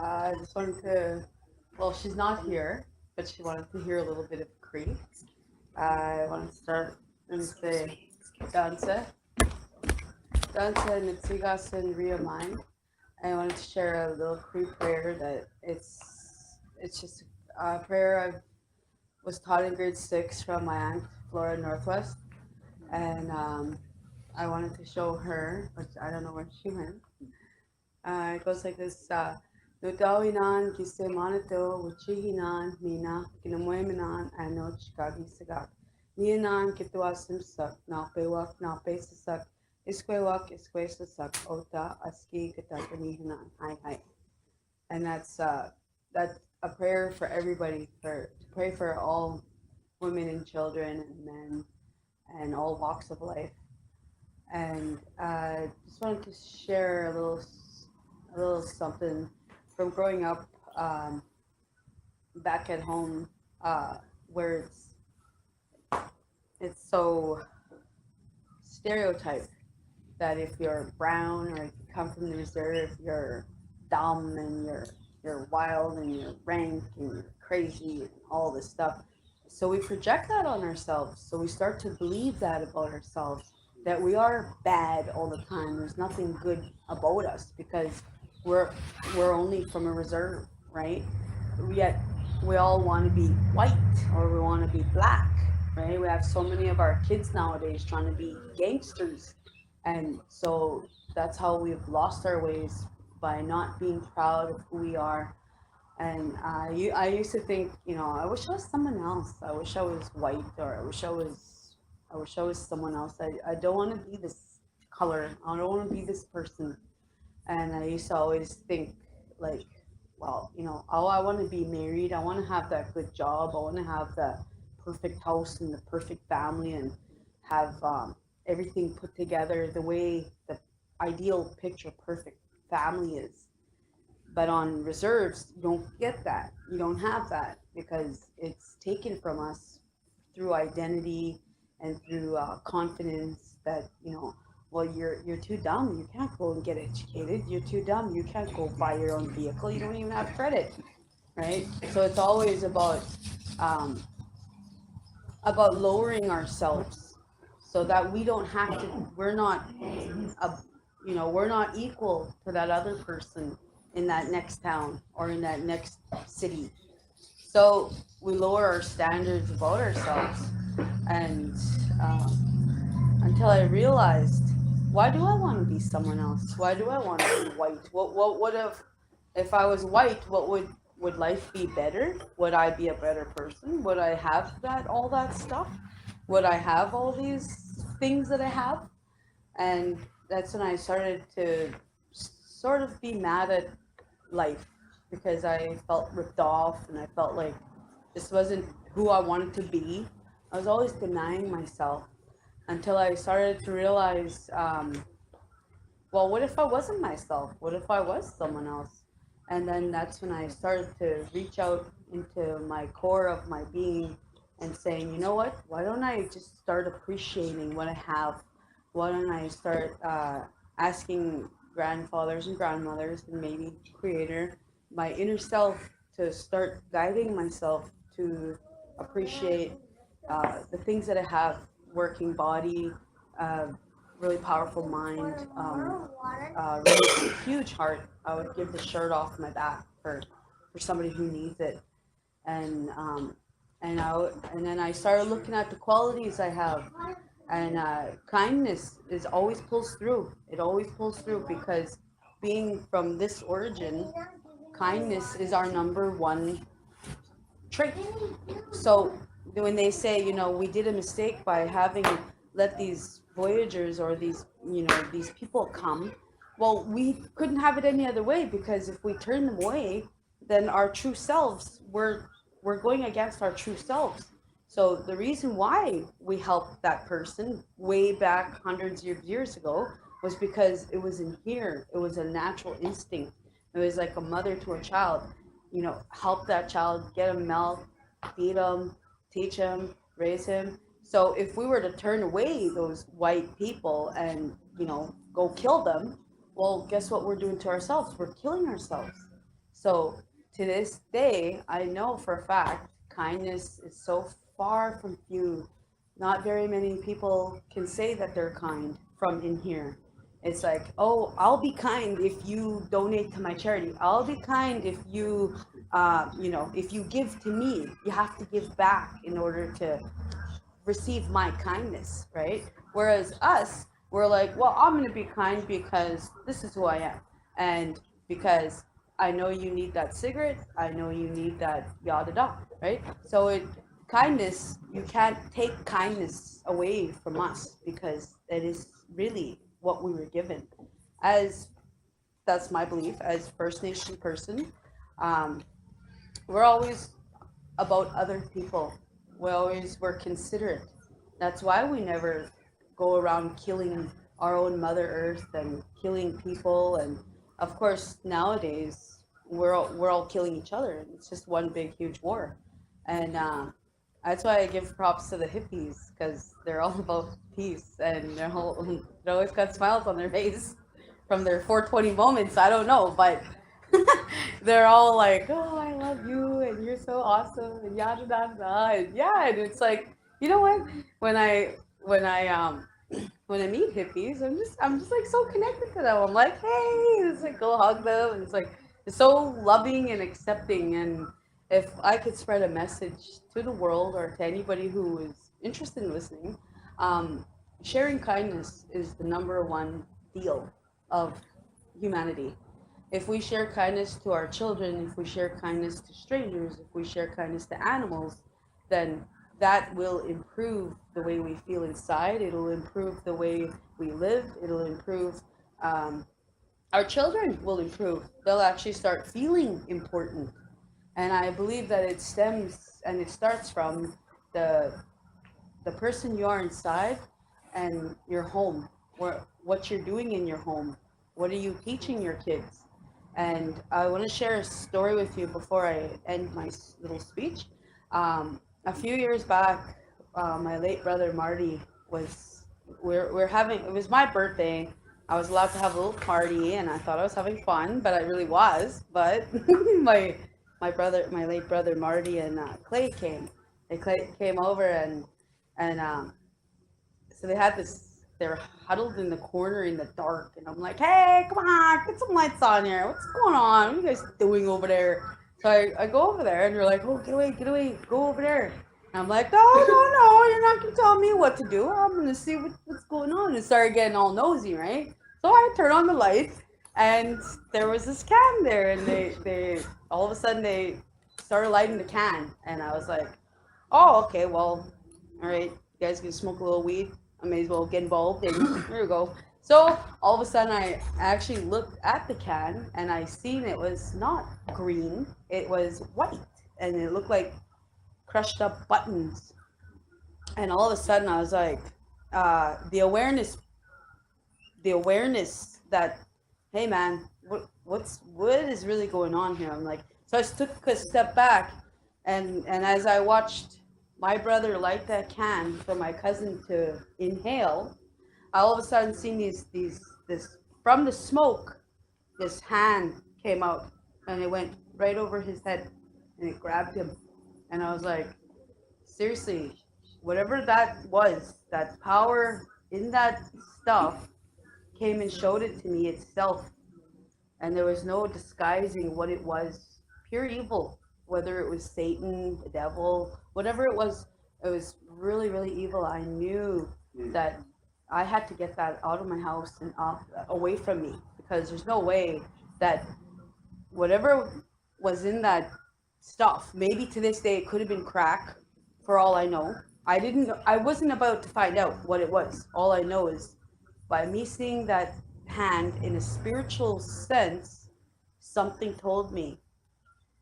I just wanted to, well, she's not here, but she wanted to hear a little bit of Cree. I want to start and say, Danse, Danse Nitsigas and Ria Mind. I wanted to share a little Cree prayer that it's just a prayer I was taught in grade 6 from my aunt Flora Northwest, and I wanted to show her, but I don't know where she went. It goes like this. Nutawinan kisemanato uchihinan mina kinamueminan ano chikagi sagak. Nianan kituasim sak napewak napesasak iskwewak iskwessasak ota aski katakanihanan. Hi. And that's a prayer for everybody, for to pray for all women and children and men and all walks of life. And just wanted to share a little something from growing up back at home, where it's so stereotyped that if you're brown or if you come from the reserve, you're dumb and you're wild and you're rank and you're crazy and all this stuff. So we project that on ourselves. So we start to believe that about ourselves, that we are bad all the time. There's nothing good about us because we're we're only from a reserve, right? Yet we all want to be white or we want to be black, right? We have so many of our kids nowadays trying to be gangsters, and so that's how we've lost our ways by not being proud of who we are. And I used to think, I wish I was someone else. I wish I was white, or I wish I was someone else. I don't want to be this color. I don't want to be this person. And I used to always think, like, well, oh, I want to be married. I want to have that good job. I want to have the perfect house and the perfect family and have everything put together the way the ideal picture perfect family is. But on reserves, you don't get that. You don't have that because it's taken from us through identity and through confidence that, well, you're too dumb. You can't go and get educated. You're too dumb. You can't go buy your own vehicle. You don't even have credit, right? So it's always um, about lowering ourselves so that we don't have to. A, we're not equal to that other person in that next town or in that next city. So we lower our standards about ourselves, and until I realized, why do I want to be someone else? Why do I want to be white? What would have, if I was white? Would life be better? Would I be a better person? Would I have all that stuff? Would I have all these things that I have? And that's when I started to sort of be mad at life because I felt ripped off and I felt like this wasn't who I wanted to be. I was always denying myself until I started to realize, well, what if I wasn't myself? What if I was someone else? And then that's when I started to reach out into my core of my being and saying, you know what? Why don't I just start appreciating what I have? Why don't I start asking grandfathers and grandmothers and maybe creator, my inner self, to start guiding myself to appreciate the things that I have: working body, uh, really powerful mind, really huge heart. I would give the shirt off my back for somebody who needs it. And and then I started looking at the qualities I have, and kindness is always pulls through. It always pulls through because being from this origin, kindness is our number one trait. So when they say, we did a mistake by having let these voyagers or these people come, well, we couldn't have it any other way because if we turn them away, then our true selves, we're going against our true selves. So the reason why we helped that person way back hundreds of years ago was because it was in here. It was a natural instinct. It was like a mother to a child. Help that child, get him milk, feed him, teach him, raise him. So if we were to turn away those white people and, go kill them, well, guess what we're doing to ourselves? We're killing ourselves. So to this day, I know for a fact kindness is so far from few. Not very many people can say that they're kind from in here. It's like, oh, I'll be kind if you donate to my charity. I'll be kind if you, if you give to me. You have to give back in order to receive my kindness, right? Whereas us, we're like, well, I'm going to be kind because this is who I am. And because I know you need that cigarette, I know you need that yada da, right? So kindness, you can't take kindness away from us because it is really what we were given. As that's my belief as First Nation person, um, we're always about other people. We're considerate. That's why we never go around killing our own Mother Earth and killing people. And of course, nowadays we're all killing each other. It's just one big huge war, and that's why I give props to the hippies because they're all about peace and they always got smiles on their face from their 420 moments. I don't know, but they're all like, "Oh, I love you, and you're so awesome," and yada yada yada. And yeah, and it's like, you know what? When I when I when I meet hippies, I'm just like so connected to them. I'm like, hey, it's like go hug them, and it's so loving and accepting. And if I could spread a message to the world or to anybody who is interested in listening, um, sharing kindness is the number one deal of humanity. If we share kindness to our children, if we share kindness to strangers, if we share kindness to animals, then that will improve the way we feel inside. It'll improve the way we live. It'll improve, our children will improve. They'll actually start feeling important. And I believe that it stems and it starts from the the person you are inside and your home, what you're doing in your home, what are you teaching your kids. And I want to share a story with you before I end my little speech. A few years back, my late brother Marty was we're having it was my birthday. I was allowed to have a little party and I thought I was having fun, but I really was. But my my late brother Marty and Clay came. Clay came over and so they had this. They're huddled in the corner in the dark, and I'm like, "Hey, come on, get some lights on here. What's going on? What are you guys doing over there?" So I go over there, and they're like, "Oh, get away, go over there." And I'm like, "No, no, no, you're not gonna tell me what to do. I'm gonna see what's going on." And started getting all nosy, right? So I turn on the light, and there was this can there, and they all of a sudden they started lighting the can, and I was like, "Oh, okay, well, all right, you guys can smoke a little weed. I may as well get involved." And here we go. So all of a sudden, I actually looked at the can and I seen it was not green, it was white, and it looked like crushed up buttons. And all of a sudden, I was like, the awareness that, hey man, what is really going on here? I'm like, so I took a step back, and as I watched my brother light that can for my cousin to inhale, I all of a sudden seen this from the smoke, this hand came out and it went right over his head and it grabbed him, and I was like, seriously, whatever that was, that power in that stuff came and showed it to me itself, and there was no disguising what it was. Pure evil, whether it was Satan, the devil, whatever it was really, really evil. I knew that I had to get that out of my house and away from me, because there's no way that whatever was in that stuff, maybe to this day it could have been crack, for all I know. I wasn't about to find out what it was. All I know is by me seeing that hand in a spiritual sense, something told me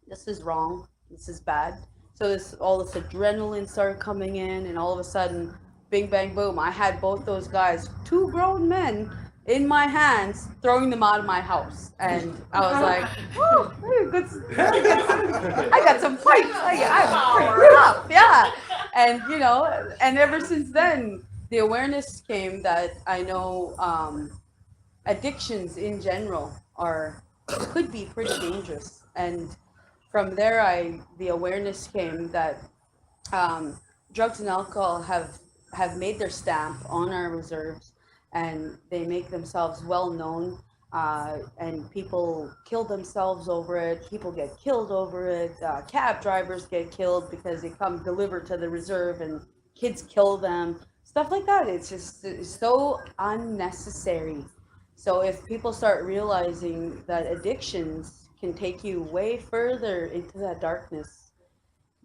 this is wrong, this is bad. So all this adrenaline started coming in, and all of a sudden, bing bang boom, I had both those guys, two grown men, in my hands, throwing them out of my house. And I was like, oh, I got some fights. I'm pretty up, yeah. And and ever since then, the awareness came that I know addictions in general could be pretty dangerous. And from there, the awareness came that drugs and alcohol have made their stamp on our reserves, and they make themselves well known. And people kill themselves over it. People get killed over it. Cab drivers get killed because they come deliver to the reserve, and kids kill them. Stuff like that. It's so unnecessary. So if people start realizing that addictions can take you way further into that darkness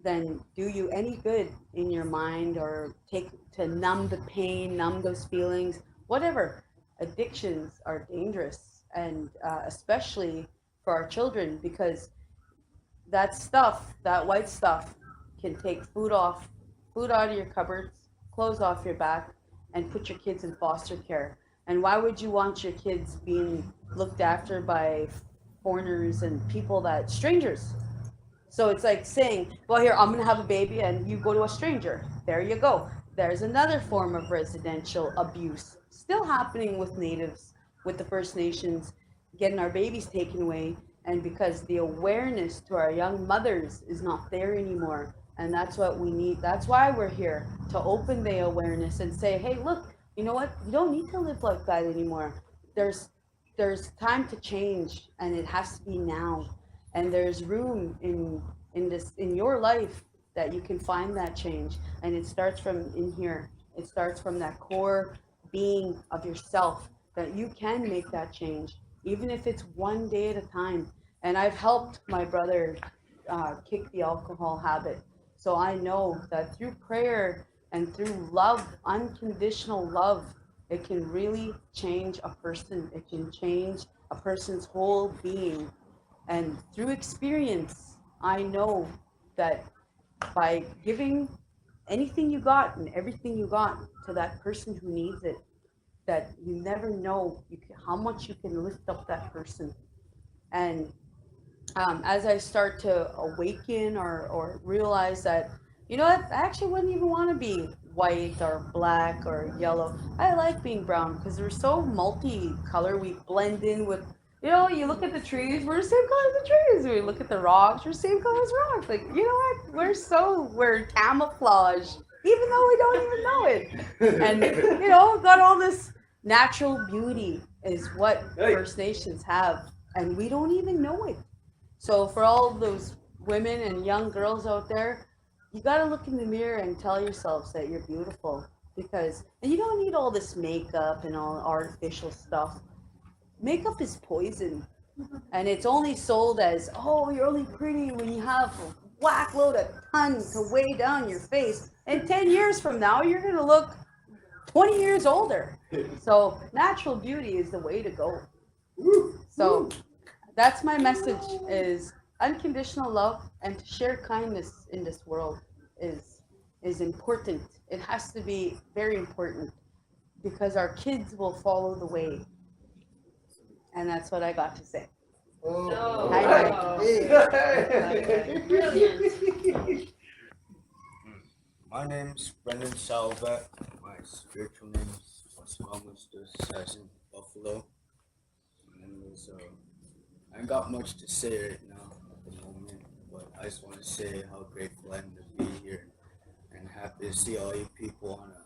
than do you any good in your mind, or take to numb the pain, numb those feelings, whatever. Addictions are dangerous, and especially for our children, because that stuff, that white stuff, can take food out of your cupboards, clothes off your back, and put your kids in foster care. And why would you want your kids being looked after by foreigners and people that strangers? So it's like saying, well, here, I'm going to have a baby and you go to a stranger. There you go. There's another form of residential abuse still happening with natives, with the First Nations, getting our babies taken away. And because the awareness to our young mothers is not there anymore. And that's what we need. That's why we're here, to open the awareness and say, hey, look, you know what? You don't need to live like that anymore. There's time to change, and it has to be now. And there's room in your life that you can find that change, and it starts from in here. It starts from that core being of yourself, that you can make that change, even if it's one day at a time. And I've helped my brother kick the alcohol habit, so I know that through prayer and through love, unconditional love, it can really change a person. It can change a person's whole being. And through experience, I know that by giving anything you got and everything you got to that person who needs it, that you never know how much you can lift up that person. And as I start to awaken, or realize that, you know what, I actually wouldn't even want to be white or black or yellow. I like being brown because we're so multicolor. We blend in with, you look at the trees, we're the same color as the trees. We look at the rocks, we're the same color as rocks. Like, you know what? We're camouflage, even though we don't even know it. And, got all this natural beauty is what First Nations have, and we don't even know it. So for all those women and young girls out there, you got to look in the mirror and tell yourselves that you're beautiful, and you don't need all this makeup and all artificial stuff. Makeup is poison, and it's only sold as, oh, you're only pretty when you have a whack load of tons to weigh down your face. And 10 years from now, you're going to look 20 years older. So natural beauty is the way to go. So that's my message, is unconditional love, and to share kindness in this world is important. It has to be very important, because our kids will follow the way. And that's what I got to say. Oh, Hi. brilliant. My name's Brendan Salvat. My spiritual name is Assassin Buffalo. Anyways, I ain't got much to say right now at the moment, but I just want to say how grateful I am to be here, and happy to see all you people want to,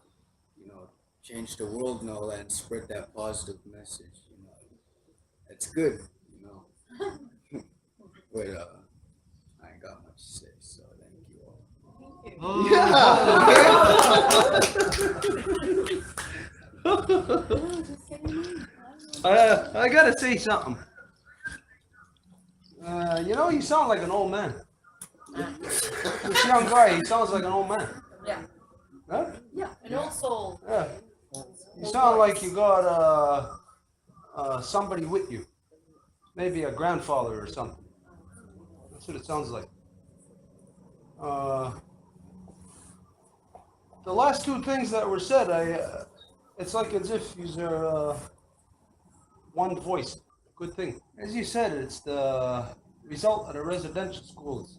change the world and all that, and spread that positive message. It's good, but I ain't got much to say, so thank you all. I gotta say something. You sound like an old man. This young guy, he sounds like an old man. Yeah. Huh? Yeah, an old soul. Yeah. You sound like you got somebody with you. Maybe a grandfather or something. That's what it sounds like. The last two things that were said, it's like as if you're one voice. Good thing. As you said, it's the result of the residential schools.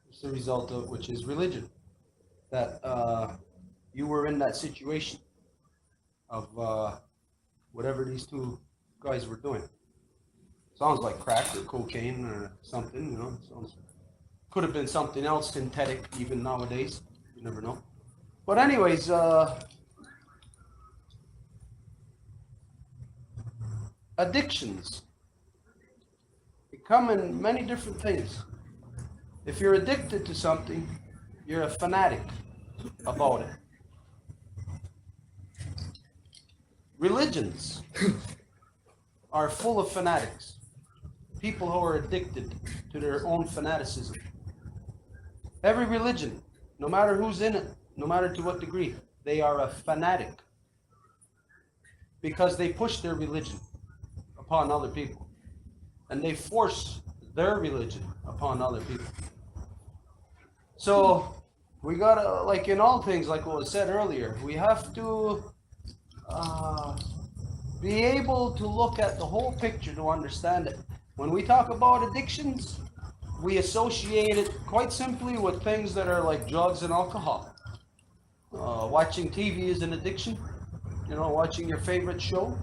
It's the result of which is religion. That you were in that situation of whatever these two guys were doing. Sounds like crack or cocaine or something, you know. Sounds, could have been something else synthetic even nowadays. You never know. But anyways, addictions. They come in many different things. If you're addicted to something, you're a fanatic about it. Religions are full of fanatics. People who are addicted to their own fanaticism. Every religion, no matter who's in it, no matter to what degree, they are a fanatic. Because they push their religion upon other people. And they force their religion upon other people. So we gotta, like in all things, like what was said earlier, we have to be able to look at the whole picture to understand it. When we talk about addictions, we associate it quite simply with things that are like drugs and alcohol. Watching TV is an addiction. You know, watching your favorite show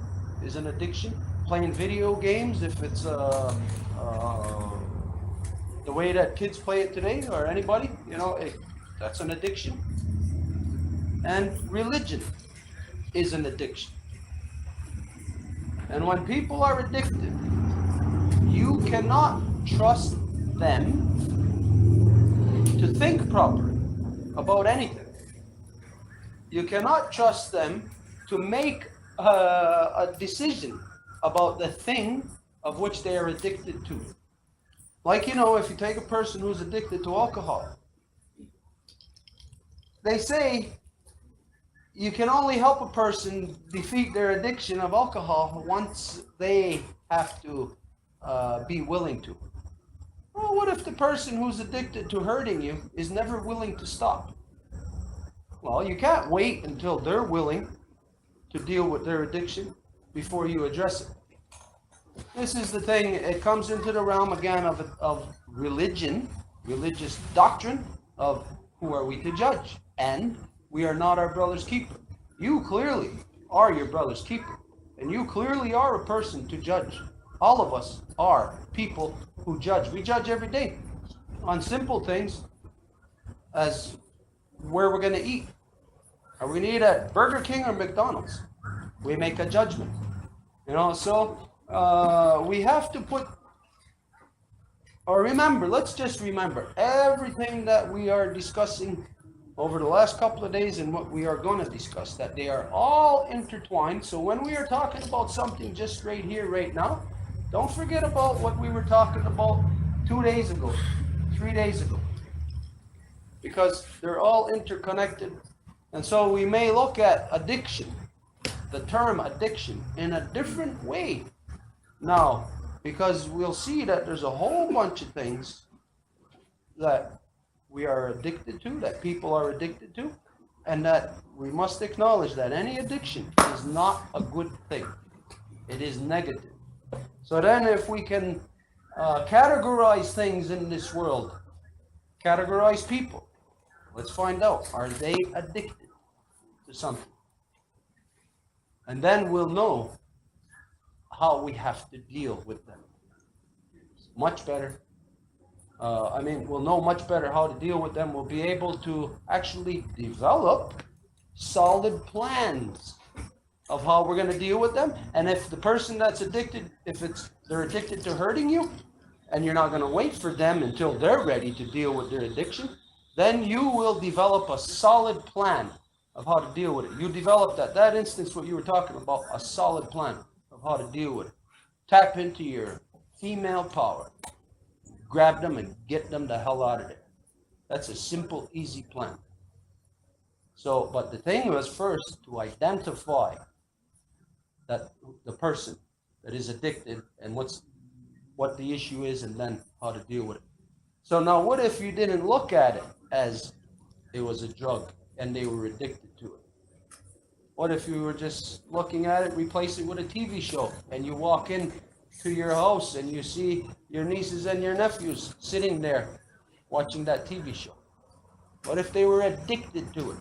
is an addiction. Playing video games, if it's the way that kids play it today, or anybody, you know, that's an addiction. And religion is an addiction. And when people are addicted, you cannot trust them to think properly about anything. You cannot trust them to make a decision about the thing of which they are addicted to. Like, you know, if you take a person who's addicted to alcohol, they say you can only help a person defeat their addiction of alcohol once they have to be willing to. Well, what if the person who's addicted to hurting you is never willing to stop? Well, you can't wait until they're willing to deal with their addiction before you address it. This is the thing, it comes into the realm again of religion, religious doctrine of who are we to judge? And we are not our brother's keeper. You clearly are your brother's keeper. And you clearly are a person to judge. All of us are people who judge. We judge every day on simple things as where we're going to eat. Are we going to eat at Burger King or McDonald's? We make a judgment. You know, so we have to put, or remember, let's just remember everything that we are discussing over the last couple of days and what we are going to discuss, that they are all intertwined. So when we are talking about something just right here, right now, don't forget about what we were talking about 2 days ago, 3 days ago, because they're all interconnected. And so we may look at addiction, the term addiction, in a different way now, because we'll see that there's a whole bunch of things that we are addicted to, that people are addicted to, and that we must acknowledge that any addiction is not a good thing. It is negative. So then if we can categorize things in this world, categorize people, let's find out, are they addicted to something? And then we'll know how we have to deal with them. Much better. We'll know much better how to deal with them. We'll be able to actually develop solid plans of how we're going to deal with them. And if the person that's addicted, they're addicted to hurting you, and you're not going to wait for them until they're ready to deal with their addiction, then you will develop a solid plan of how to deal with it. You developed at that instance what you were talking about, a solid plan of how to deal with it. Tap into your female power. Grab them and get them the hell out of there. That's a simple, easy plan. So, but the thing was first to identify that the person that is addicted and what the issue is, and then how to deal with it. So now what if you didn't look at it as it was a drug and they were addicted to it? What if you were just looking at it, replace it with a TV show, and you walk in to your house and you see your nieces and your nephews sitting there watching that TV show? What if they were addicted to it?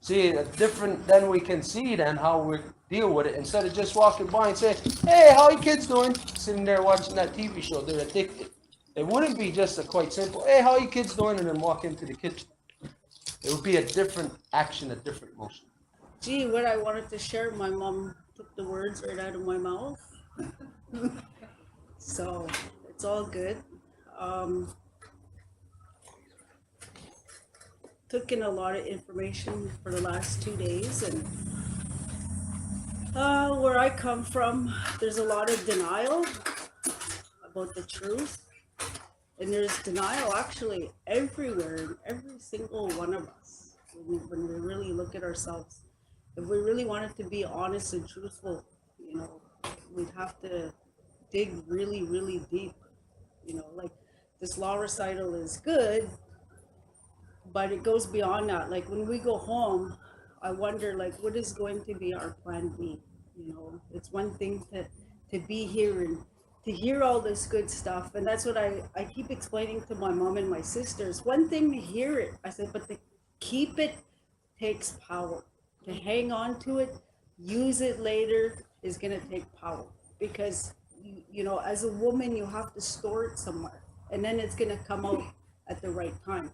See, different then we can see then how we deal with it instead of just walking by and say, "Hey, how you kids doing?" Sitting there watching that TV show, they're addicted. It wouldn't be just a quite simple, "Hey, how you kids doing?" and then walk into the kitchen. It would be a different action, a different motion. Gee, what I wanted to share, my mom took the words right out of my mouth. So it's all good. Took in a lot of information for the last 2 days, and where I come from, there's a lot of denial about the truth, and there's denial actually everywhere in every single one of us. When we really look at ourselves, if we really wanted to be honest and truthful, we'd have to dig really, really deep. Like this law recital is good, but it goes beyond that. Like when we go home, I wonder, like, what is going to be our plan B? It's one thing to be here and to hear all this good stuff. And that's what I keep explaining to my mom and my sisters. One thing to hear it, I said, but to keep it takes power. To hang on to it, use it later is going to take power. Because, as a woman, you have to store it somewhere. And then it's going to come out at the right time.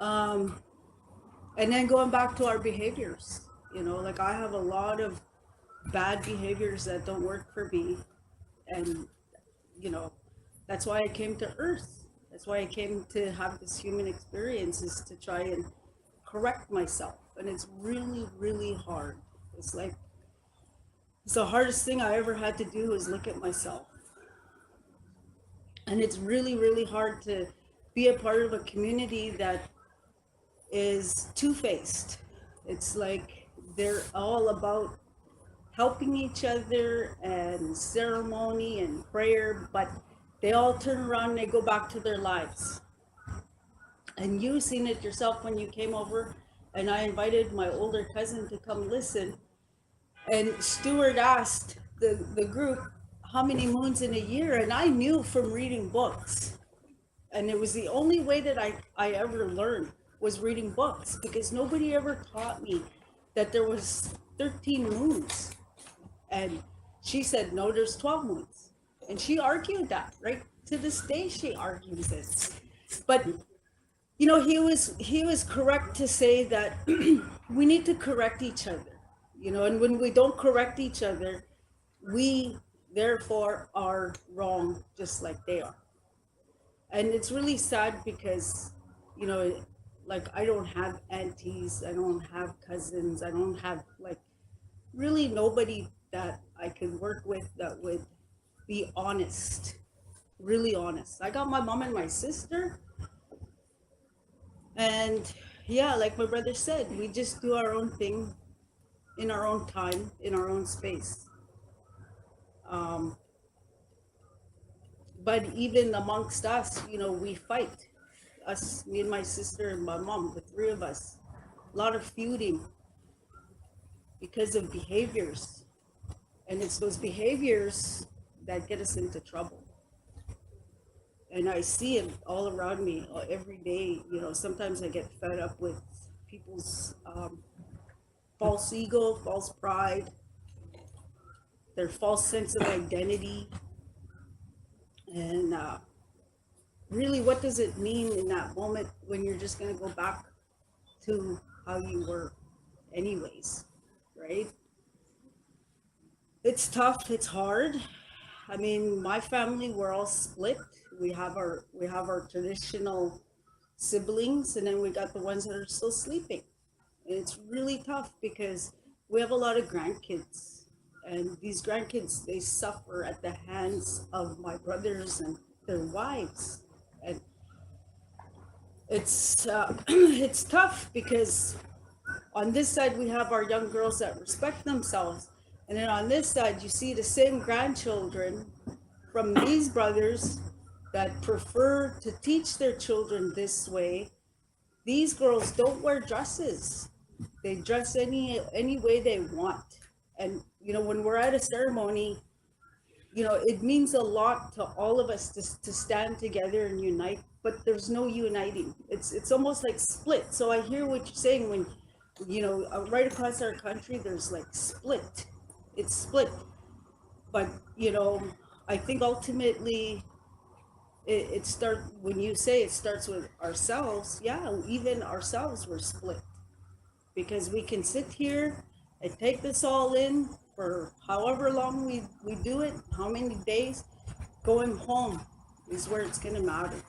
And then going back to our behaviors, like I have a lot of bad behaviors that don't work for me. And, that's why I came to Earth. That's why I came to have this human experience, is to try and correct myself. And it's really, really hard. It's the hardest thing I ever had to do is look at myself. And it's really, really hard to be a part of a community that is two-faced. It's like they're all about helping each other and ceremony and prayer, but they all turn around and they go back to their lives. And you've seen it yourself when you came over, and I invited my older cousin to come listen. And Stuart asked the group how many moons in a year, and I knew from reading books. And it was the only way that I ever learned was reading books, because nobody ever taught me that there was 13 moons. And she said, no, there's 12 moons. And she argued that, right? To this day, she argues it. But, he was correct to say that we need to correct each other, and when we don't correct each other, we therefore are wrong, just like they are. And it's really sad because, like I don't have aunties, I don't have cousins, I don't have really nobody that I could work with that would be honest, really honest. I got my mom and my sister, and yeah, like my brother said, we just do our own thing in our own time, in our own space. But even amongst us, we fight. Us, me and my sister and my mom, the three of us, a lot of feuding because of behaviors. And it's those behaviors that get us into trouble. And I see it all around me every day. Sometimes I get fed up with people's false ego, false pride, their false sense of identity. And really, what does it mean in that moment when you're just going to go back to how you were anyways, right? It's tough, it's hard. I mean, my family, we're all split. We have our traditional siblings, and then we got the ones that are still sleeping. And it's really tough because we have a lot of grandkids, and these grandkids, they suffer at the hands of my brothers and their wives. And it's it's tough because on this side we have our young girls that respect themselves, and then on this side you see the same grandchildren from these brothers that prefer to teach their children this way. These girls don't wear dresses. They dress any way they want. And when we're at a ceremony, it means a lot to all of us to stand together and unite, but there's no uniting. It's almost like split. So I hear what you're saying when, right across our country, there's like split. It's split. But, I think ultimately it starts, when you say it starts with ourselves, yeah, even ourselves were split. Because we can sit here and take this all in for however long we do it, how many days. Going home is where it's going to matter.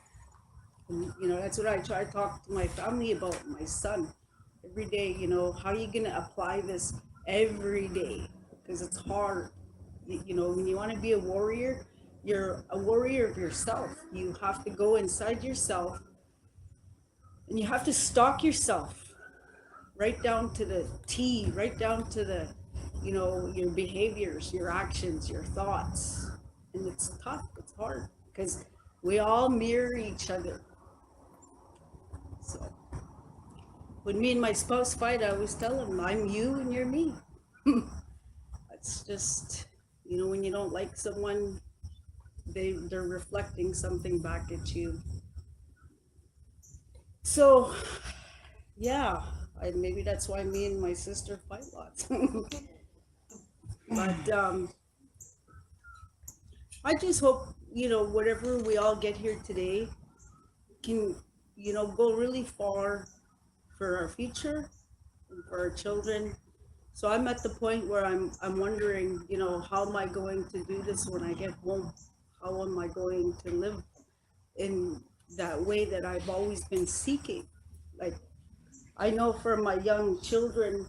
And, that's what I try to talk to my family about, my son. Every day, how are you going to apply this every day? Because it's hard. When you want to be a warrior, you're a warrior of yourself. You have to go inside yourself and you have to stalk yourself right down to the T, right down to the, your behaviors, your actions, your thoughts. And it's tough, it's hard, because we all mirror each other. So when me and my spouse fight, I always tell him, I'm you and you're me. It's just, when you don't like someone, they're reflecting something back at you. So, yeah. Maybe that's why me and my sister fight lots. But I just hope, whatever we all get here today can, go really far for our future and for our children. So I'm at the point where I'm wondering, how am I going to do this when I get home? How am I going to live in that way that I've always been seeking? Like, I know for my young children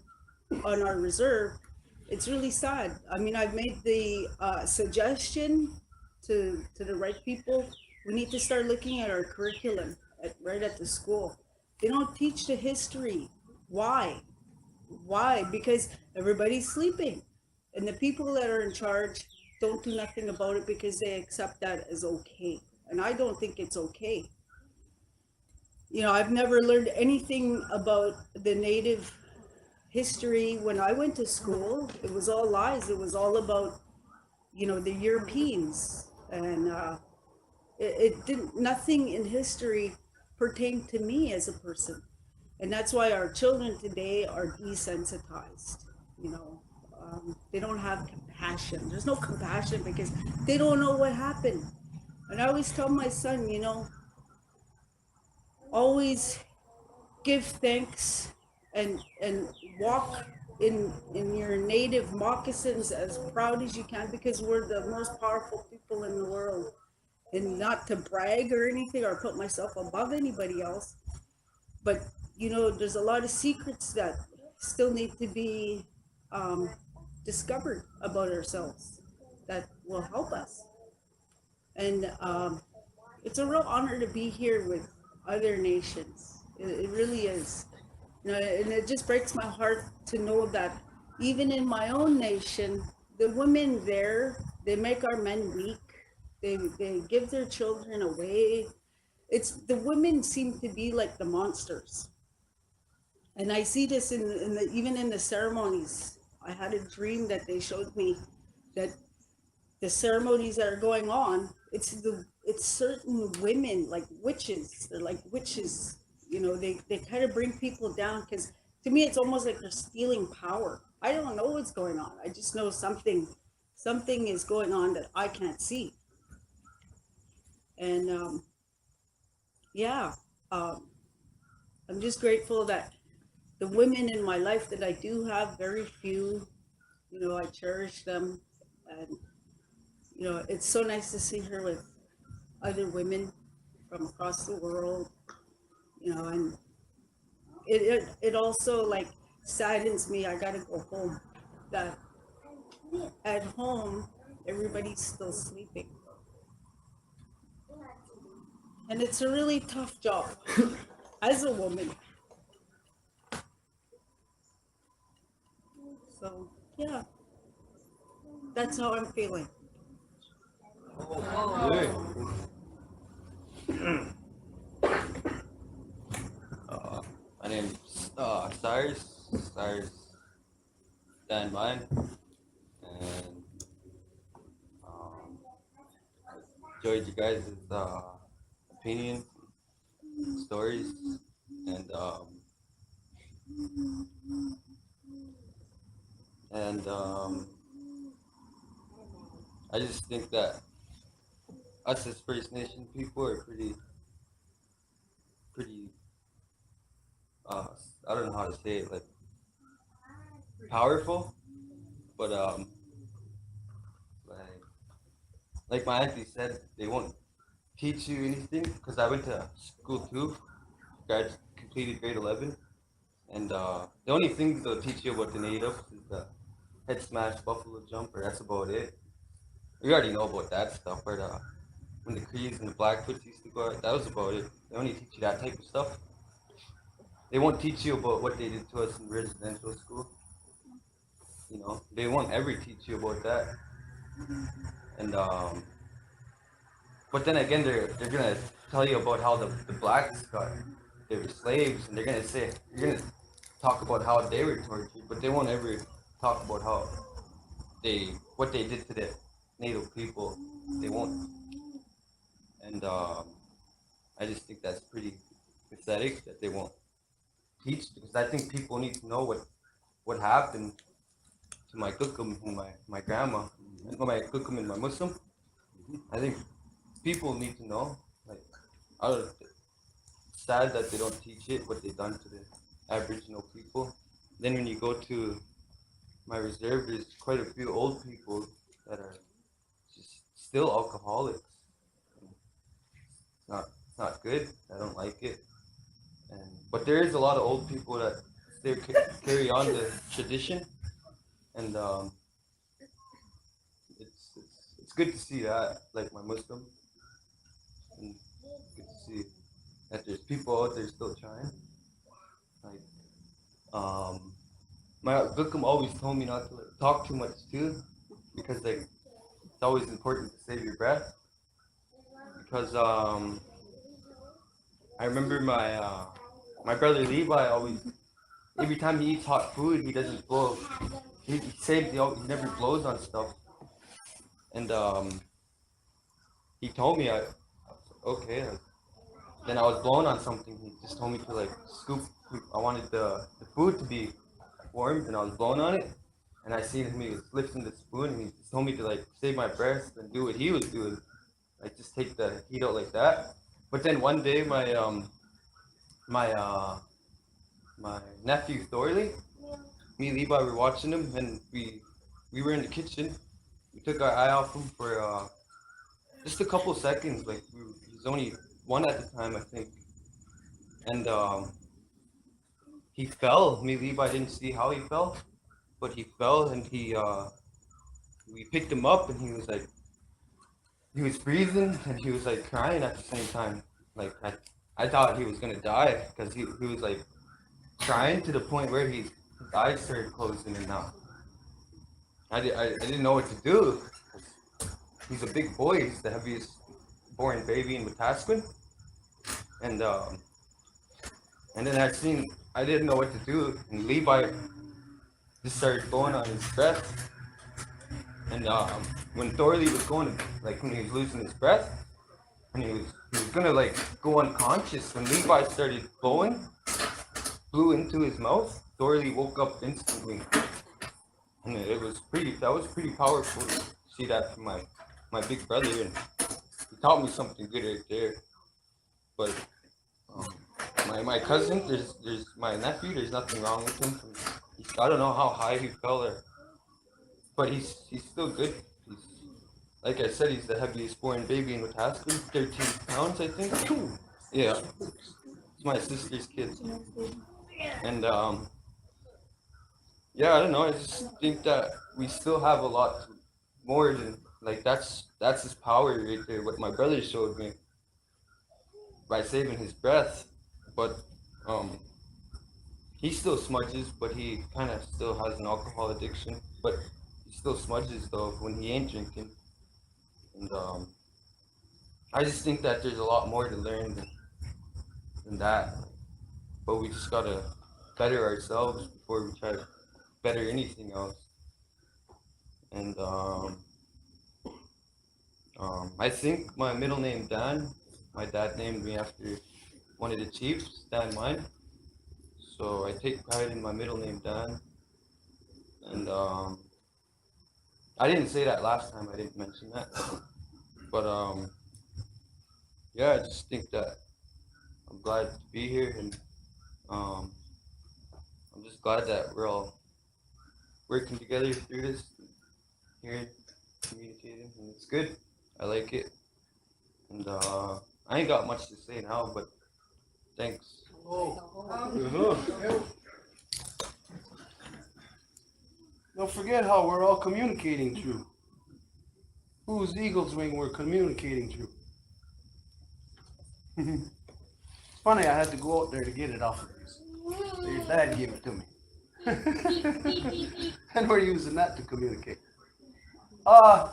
on our reserve, it's really sad. I mean, I've made the suggestion to the right people. We need to start looking at our curriculum right at the school. They don't teach the history. Why? Why? Because everybody's sleeping. And the people that are in charge don't do nothing about it because they accept that as okay. And I don't think it's okay. I've never learned anything about the Native history when I went to school. It was all lies. It was all about, the Europeans. And it didn't, nothing in history pertained to me as a person. And that's why our children today are desensitized. They don't have compassion. There's no compassion because they don't know what happened. And I always tell my son, always give thanks and walk in your native moccasins as proud as you can, because we're the most powerful people in the world. And not to brag or anything or put myself above anybody else, but there's a lot of secrets that still need to be discovered about ourselves that will help us. And it's a real honor to be here with other nations. It really is. And it just breaks my heart to know that even in my own nation, the women there, they make our men weak. They give their children away. It's the women seem to be like the monsters. And I see this even in the ceremonies. I had a dream that they showed me that the ceremonies that are going on, it's certain women, like witches. They're like witches. They kind of bring people down, because to me it's almost like they're stealing power. I don't know what's going on. I just know something is going on that I can't see. And I'm just grateful that the women in my life that I do have, very few, I cherish them. And it's so nice to see her with other women from across the world, and it also like saddens me. I gotta go home, that at home everybody's still sleeping, and it's a really tough job as a woman. So yeah, that's how I'm feeling. My name's Cyrus Dan Mine, and enjoyed you guys' opinions, stories, and and I just think that us as First Nation people are pretty I don't know how to say it, like powerful, but like my auntie said, they won't teach you anything because I went to school too, completed grade 11, and the only thing they'll teach you about the natives is the head smash, buffalo jumper. That's about it. You already know about that stuff, but when the Crees and the Blackfoots used to go out, that was about it. They only teach you that type of stuff. They won't teach you about what they did to us in residential school. You know, they won't ever teach you about that. And but then again, they're gonna tell you about how the blacks they were slaves, and you're gonna talk about how they were tortured, but they won't ever talk about how what they did to the native people. They won't. And I just think that's pretty pathetic that they won't teach, because I think people need to know what happened to my kukum and my grandma, and my kukum and my Muslim. I think people need to know. Like, I don't, it's sad that they don't teach it, what they've done to the Aboriginal people. Then when you go to my reserve, there's quite a few old people that are just still alcoholics. It's not good. I don't like it. But there is a lot of old people that still carry on the tradition, and it's good to see that, like my Muslim, and good to see that there's people out there still trying. Like, my Vikram always told me not to like, talk too much too, because like it's always important to save your breath. Because I remember my brother Levi always, every time he eats hot food, he doesn't blow. He saves, he never blows on stuff. And he told me, okay. Then I was blowing on something. He just told me to like scoop. I wanted the food to be warm, and I was blowing on it. And I seen him, he was lifting the spoon, and he just told me to like save my breath and do what he was doing. Like just take the heat out like that. But then one day my nephew Thorley, me and Levi were watching him, and we were in the kitchen. We took our eye off him for just a couple seconds. Like he was only one at the time, I think. And he fell. Me and Levi didn't see how he fell, but he fell, and we picked him up, and he was breathing, and he was like crying at the same time. Like I thought he was gonna die, because he was like crying to the point where his eyes started closing, and I didn't know what to do. He's a big boy. He's the heaviest born baby in Wetaskiwin, and then I didn't know what to do, and Levi just started blowing on his breath. And when Thorley was going, like when he was losing his breath, and he was gonna like go unconscious, when Levi started blew into his mouth, Thorley woke up instantly. And that was pretty powerful to see that from my big brother, and he taught me something good right there. But my cousin, there's my nephew, there's nothing wrong with him. I don't know how high he fell, but he's still good. Like I said, he's the heaviest born baby in Wetaskiwin, 13 pounds, I think. Yeah, it's my sister's kid. And yeah, I don't know. I just think that we still have a lot more than like that's his power right there. What my brother showed me by saving his breath, but he still smudges, but he kind of still has an alcohol addiction. But he still smudges though when he ain't drinking. And I just think that there's a lot more to learn than that. But we just gotta better ourselves before we try to better anything else. And I think my middle name Dan. My dad named me after one of the chiefs, Dan Mine. So I take pride in my middle name Dan. And I didn't say that last time. I didn't mention that. But yeah, I just think that I'm glad to be here, and I'm just glad that we're all working together through this, hearing, communicating, and it's good. I like it. And I ain't got much to say now, but thanks. Don't forget how we're all communicating through. Whose eagle's wing we're communicating through. It's funny, I had to go out there to get it off of you. Your dad gave it to me. And we're using that to communicate.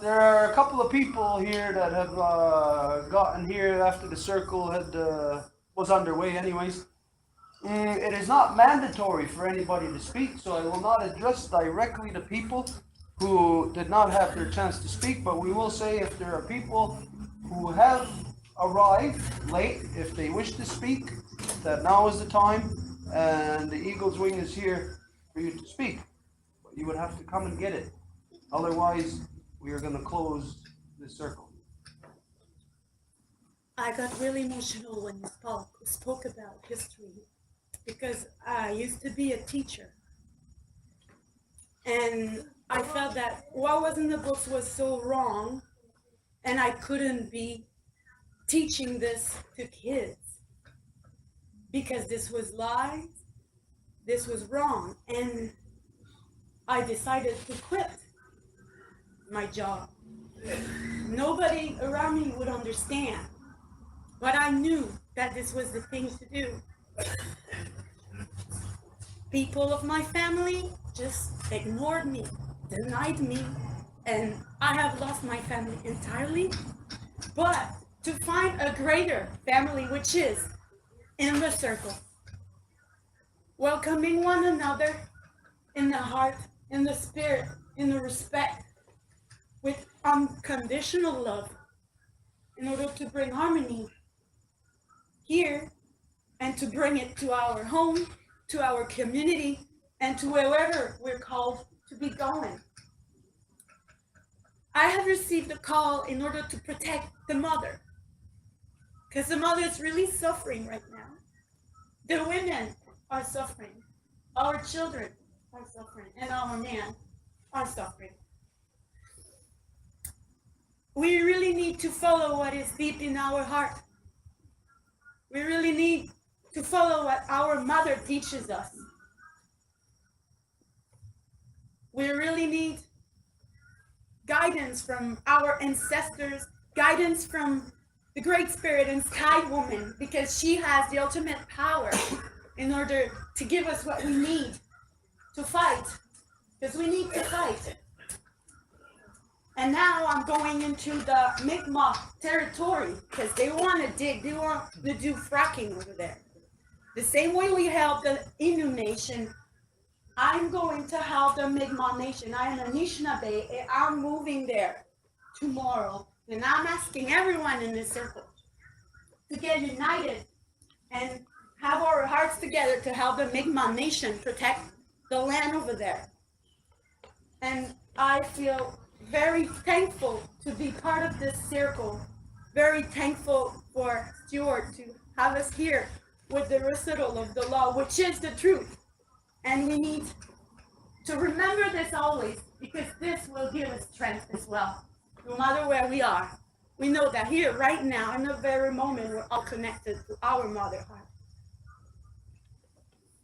There are a couple of people here that have gotten here after the circle was underway anyways. It is not mandatory for anybody to speak, so I will not address directly to people who did not have their chance to speak, but we will say if there are people who have arrived late, if they wish to speak, that now is the time, and the Eagle's Wing is here for you to speak. But you would have to come and get it. Otherwise, we are going to close this circle. I got really emotional when you spoke about history, because I used to be a teacher. And I felt that what was in the books was so wrong, and I couldn't be teaching this to kids because this was lies, this was wrong, and I decided to quit my job. Nobody around me would understand, but I knew that this was the thing to do. People of my family just ignored me, denied me, and I have lost my family entirely. But to find a greater family, which is in the circle, welcoming one another in the heart, in the spirit, in the respect, with unconditional love, in order to bring harmony here and to bring it to our home, to our community, and to wherever we're called to be going. I have received a call in order to protect the mother, because the mother is really suffering right now. The women are suffering. Our children are suffering, and our men are suffering. We really need to follow what is deep in our heart. We really need to follow what our mother teaches us. We really need guidance from our ancestors, guidance from the Great Spirit and Sky Woman, because she has the ultimate power in order to give us what we need to fight, because we need to fight. And now I'm going into the Mi'kmaq territory, because they want to dig, they want to do fracking over there. The same way we help the Innu Nation, I'm going to help the Mi'kmaq Nation. I am Anishinaabe, and I'm moving there tomorrow. And I'm asking everyone in this circle to get united and have our hearts together to help the Mi'kmaq Nation protect the land over there. And I feel very thankful to be part of this circle. Very thankful for Stuart to have us here with the recital of the law, which is the truth. And we need to remember this always, because this will give us strength as well. No matter where we are, we know that here, right now, in the very moment, we're all connected to our mother heart.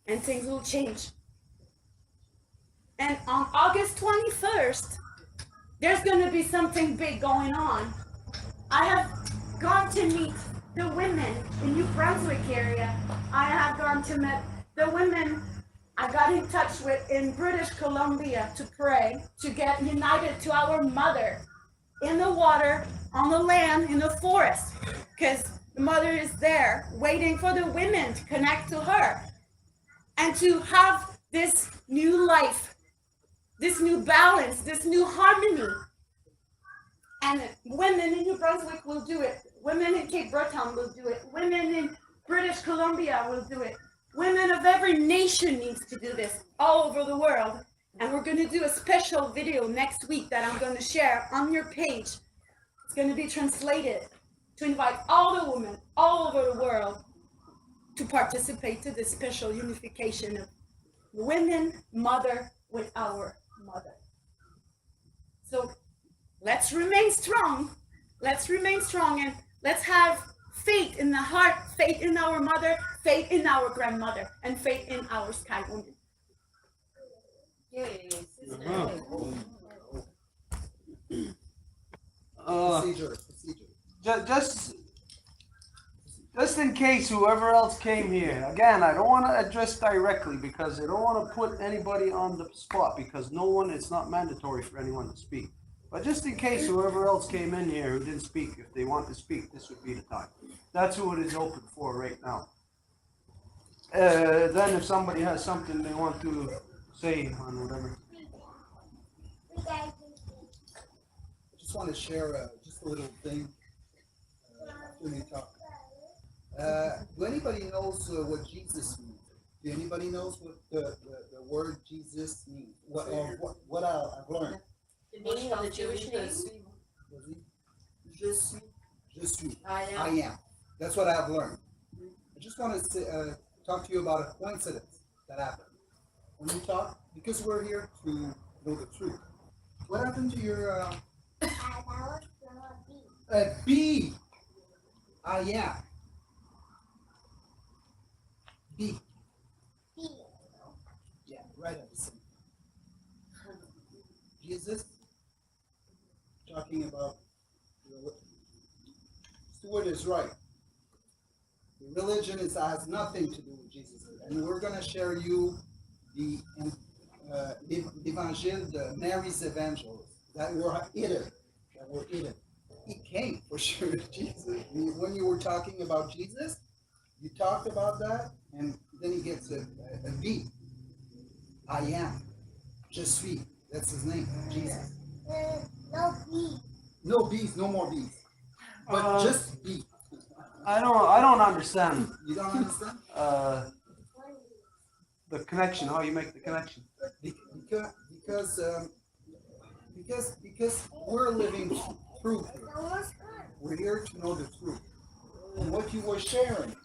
And things will change. And on August 21st, there's going to be something big going on. I have gone to meet the women in New Brunswick area. I have gone to meet the women I got in touch with in British Columbia to pray, to get united to our mother in the water, on the land, in the forest, because the mother is there waiting for the women to connect to her and to have this new life, this new balance, this new harmony. And women in New Brunswick will do it. Women in Cape Breton will do it. Women in British Columbia will do it. Women of every nation needs to do this all over the world. And we're going to do a special video next week that I'm going to share on your page. It's going to be translated to invite all the women all over the world to participate to this special unification of women, mother with our mother. So let's remain strong. Let's remain strong and let's have faith in the heart, faith in our mother, faith in our grandmother, and faith in our sky woman. Yay, Procedure. Just in case whoever else came here, again, I don't want to address directly because I don't want to put anybody on the spot because it's not mandatory for anyone to speak. But just in case whoever else came in here who didn't speak, if they want to speak, this would be the time. That's who it is open for right now. Then if somebody has something they want to say on whatever. I just want to share just a little thing when you talk. Do anybody knows what Jesus means? Do anybody knows what the word Jesus means? What I've learned? The meaning of the Jewish name? Je suis. I I am. That's what I've learned. I just want to talk to you about a coincidence that happened. When we talk, because we're here to know the truth. What happened to your B? I am. B. Yeah, right at the same time. Jesus, talking about Stuart is right. The religion has nothing to do with Jesus. And we're going to share you the Evangel, Mary's Evangel, that were hidden. It came for sure, Jesus. When you were talking about Jesus, you talked about that, and then he gets a B. I am. Je suis. That's his name, Jesus. No B. No B's, no more B's. But just B. I don't understand. You don't understand? The connection, how you make the connection. Because we're living truth here. We're here to know the truth. And what you were sharing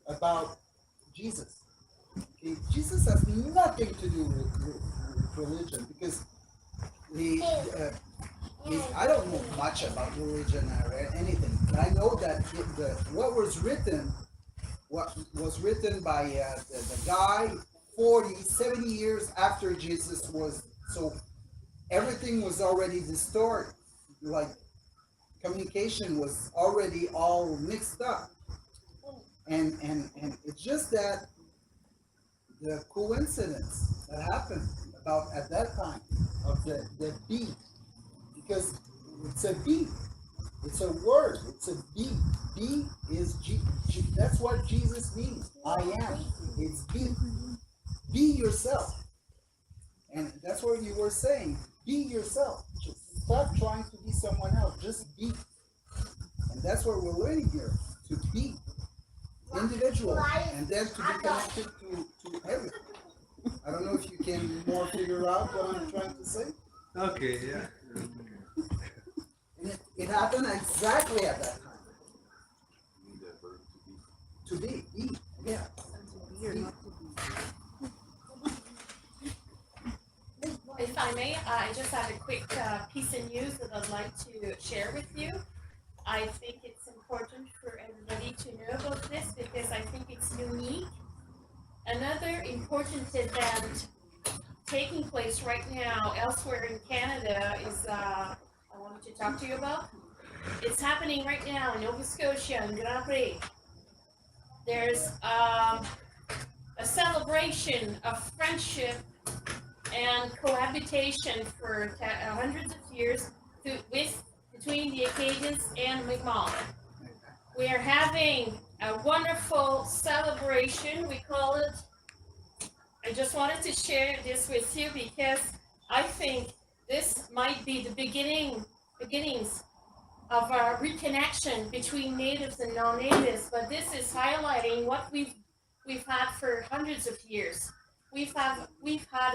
about Jesus. Okay, Jesus has nothing to do with religion because I don't know much about religion or anything. But I know that what was written by the guy 70 years after Jesus was, so everything was already distorted, like communication was already all mixed up. And it's just that the coincidence that happened about at that time of the B, because it's a B, it's a word, it's a B. B is G. That's what Jesus means. I am. It's B. Be yourself. And that's what you were saying. Be yourself. Just stop trying to be someone else. Just be. And that's what we're learning here. To be individual. And then to be connected to everything. I don't know if you can more figure out what I'm trying to say. Okay, yeah. And it happened exactly at that time. To be. Yeah. If I may, I just have a quick piece of news that I'd like to share with you. I think it's important for everybody to know about this because I think it's unique. Another important event taking place right now elsewhere in Canada is I wanted to talk to you about. It's happening right now in Nova Scotia in Grand Prix. There's a celebration of friendship and cohabitation for hundreds of years between the Acadians and Mi'kmaq. We are having a wonderful celebration. We call it, I just wanted to share this with you because I think this might be the beginning beginnings of our reconnection between natives and non-natives, but this is highlighting what we've had for hundreds of years. We've had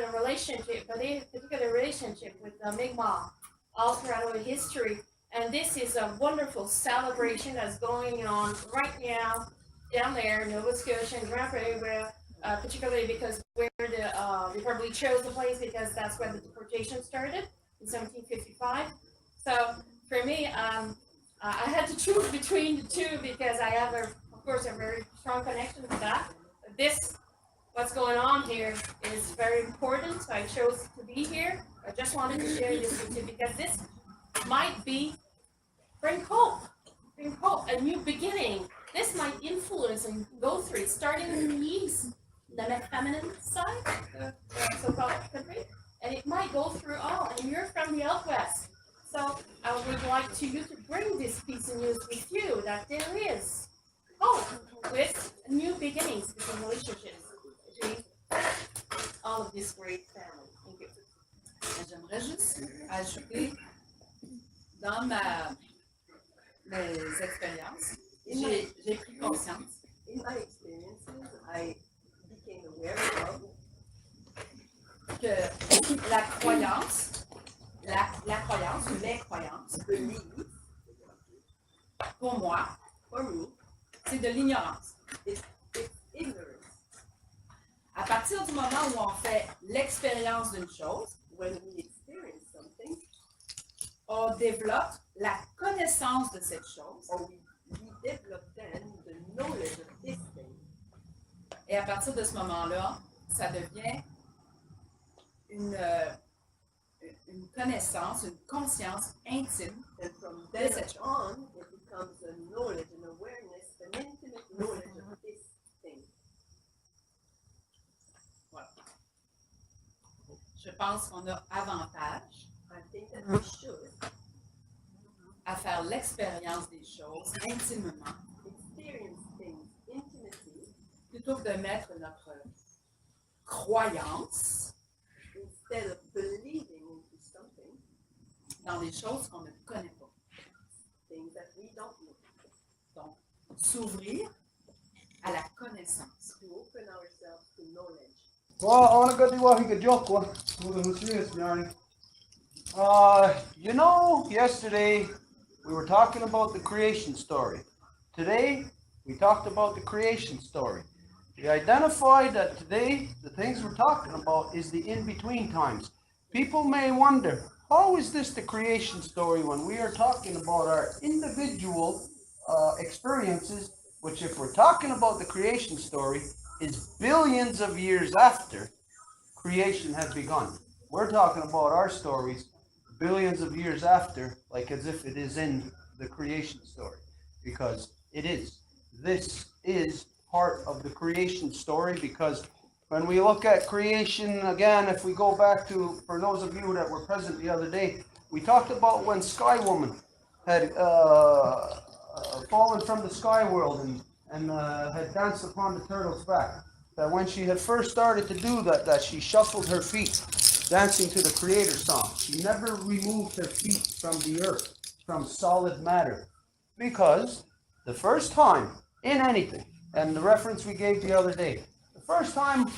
a relationship, a particular relationship with the Mi'kmaq all throughout our history, and this is a wonderful celebration that's going on right now down there in Nova Scotia and Grand Prairie, particularly because where they probably chose the place because that's where the deportation started in 1755. So for me, I had to choose between the two because I have, of course, a very strong connection to that. What's going on here is very important, so I chose to be here. I just wanted to share this with you because this might bring hope, a new beginning. This might influence and go through it, starting in the east, the feminine side, the so-called country, and it might go through all. And you're from the out west, so I would like you to bring this piece of news with you that there is hope with new beginnings between relationships between all of this great family. Thank you. J'aimerais juste ajouter, dans mes expériences, j'ai pris conscience. In my experiences, I became aware of Que la croyance ou les croyances, belief, pour moi, for me, c'est de l'ignorance. it's ignorance. À partir du moment où on fait l'expérience d'une chose, When we experience something, on développe la connaissance de cette chose. or we develop then the knowledge of this thing. Et à partir de ce moment-là, ça devient une connaissance, une conscience intime And from de then cette chose. on, it becomes a knowledge, an awareness, an intimate knowledge of this thing. Je pense qu'on a avantage I think that we should à faire l'expérience des choses intimement experience things intimately plutôt que de mettre notre croyance instead of believing into something, dans des choses qu'on ne connaît pas. things that we don't know. Donc, s'ouvrir à la connaissance. To open ourselves to knowledge. Well, I want to go do what he could joke with. Serious, Bjarne. Yesterday we were talking about the creation story. Today we talked about the creation story. We identified that today the things we're talking about is the in-between times. People may wonder, how is this the creation story when we are talking about our individual experiences, which if we're talking about the creation story, is billions of years after creation has begun. We're talking about our stories billions of years after, like as if it is in the creation story, because it is. This is part of the creation story, because when we look at creation, again, if we go back to, for those of you that were present the other day, we talked about when Sky Woman had fallen from the sky world and had danced upon the turtle's back. That when she had first started to do that she shuffled her feet, dancing to the Creator song. She never removed her feet from the earth, from solid matter. Because the first time in anything, and the reference we gave the other day, the first time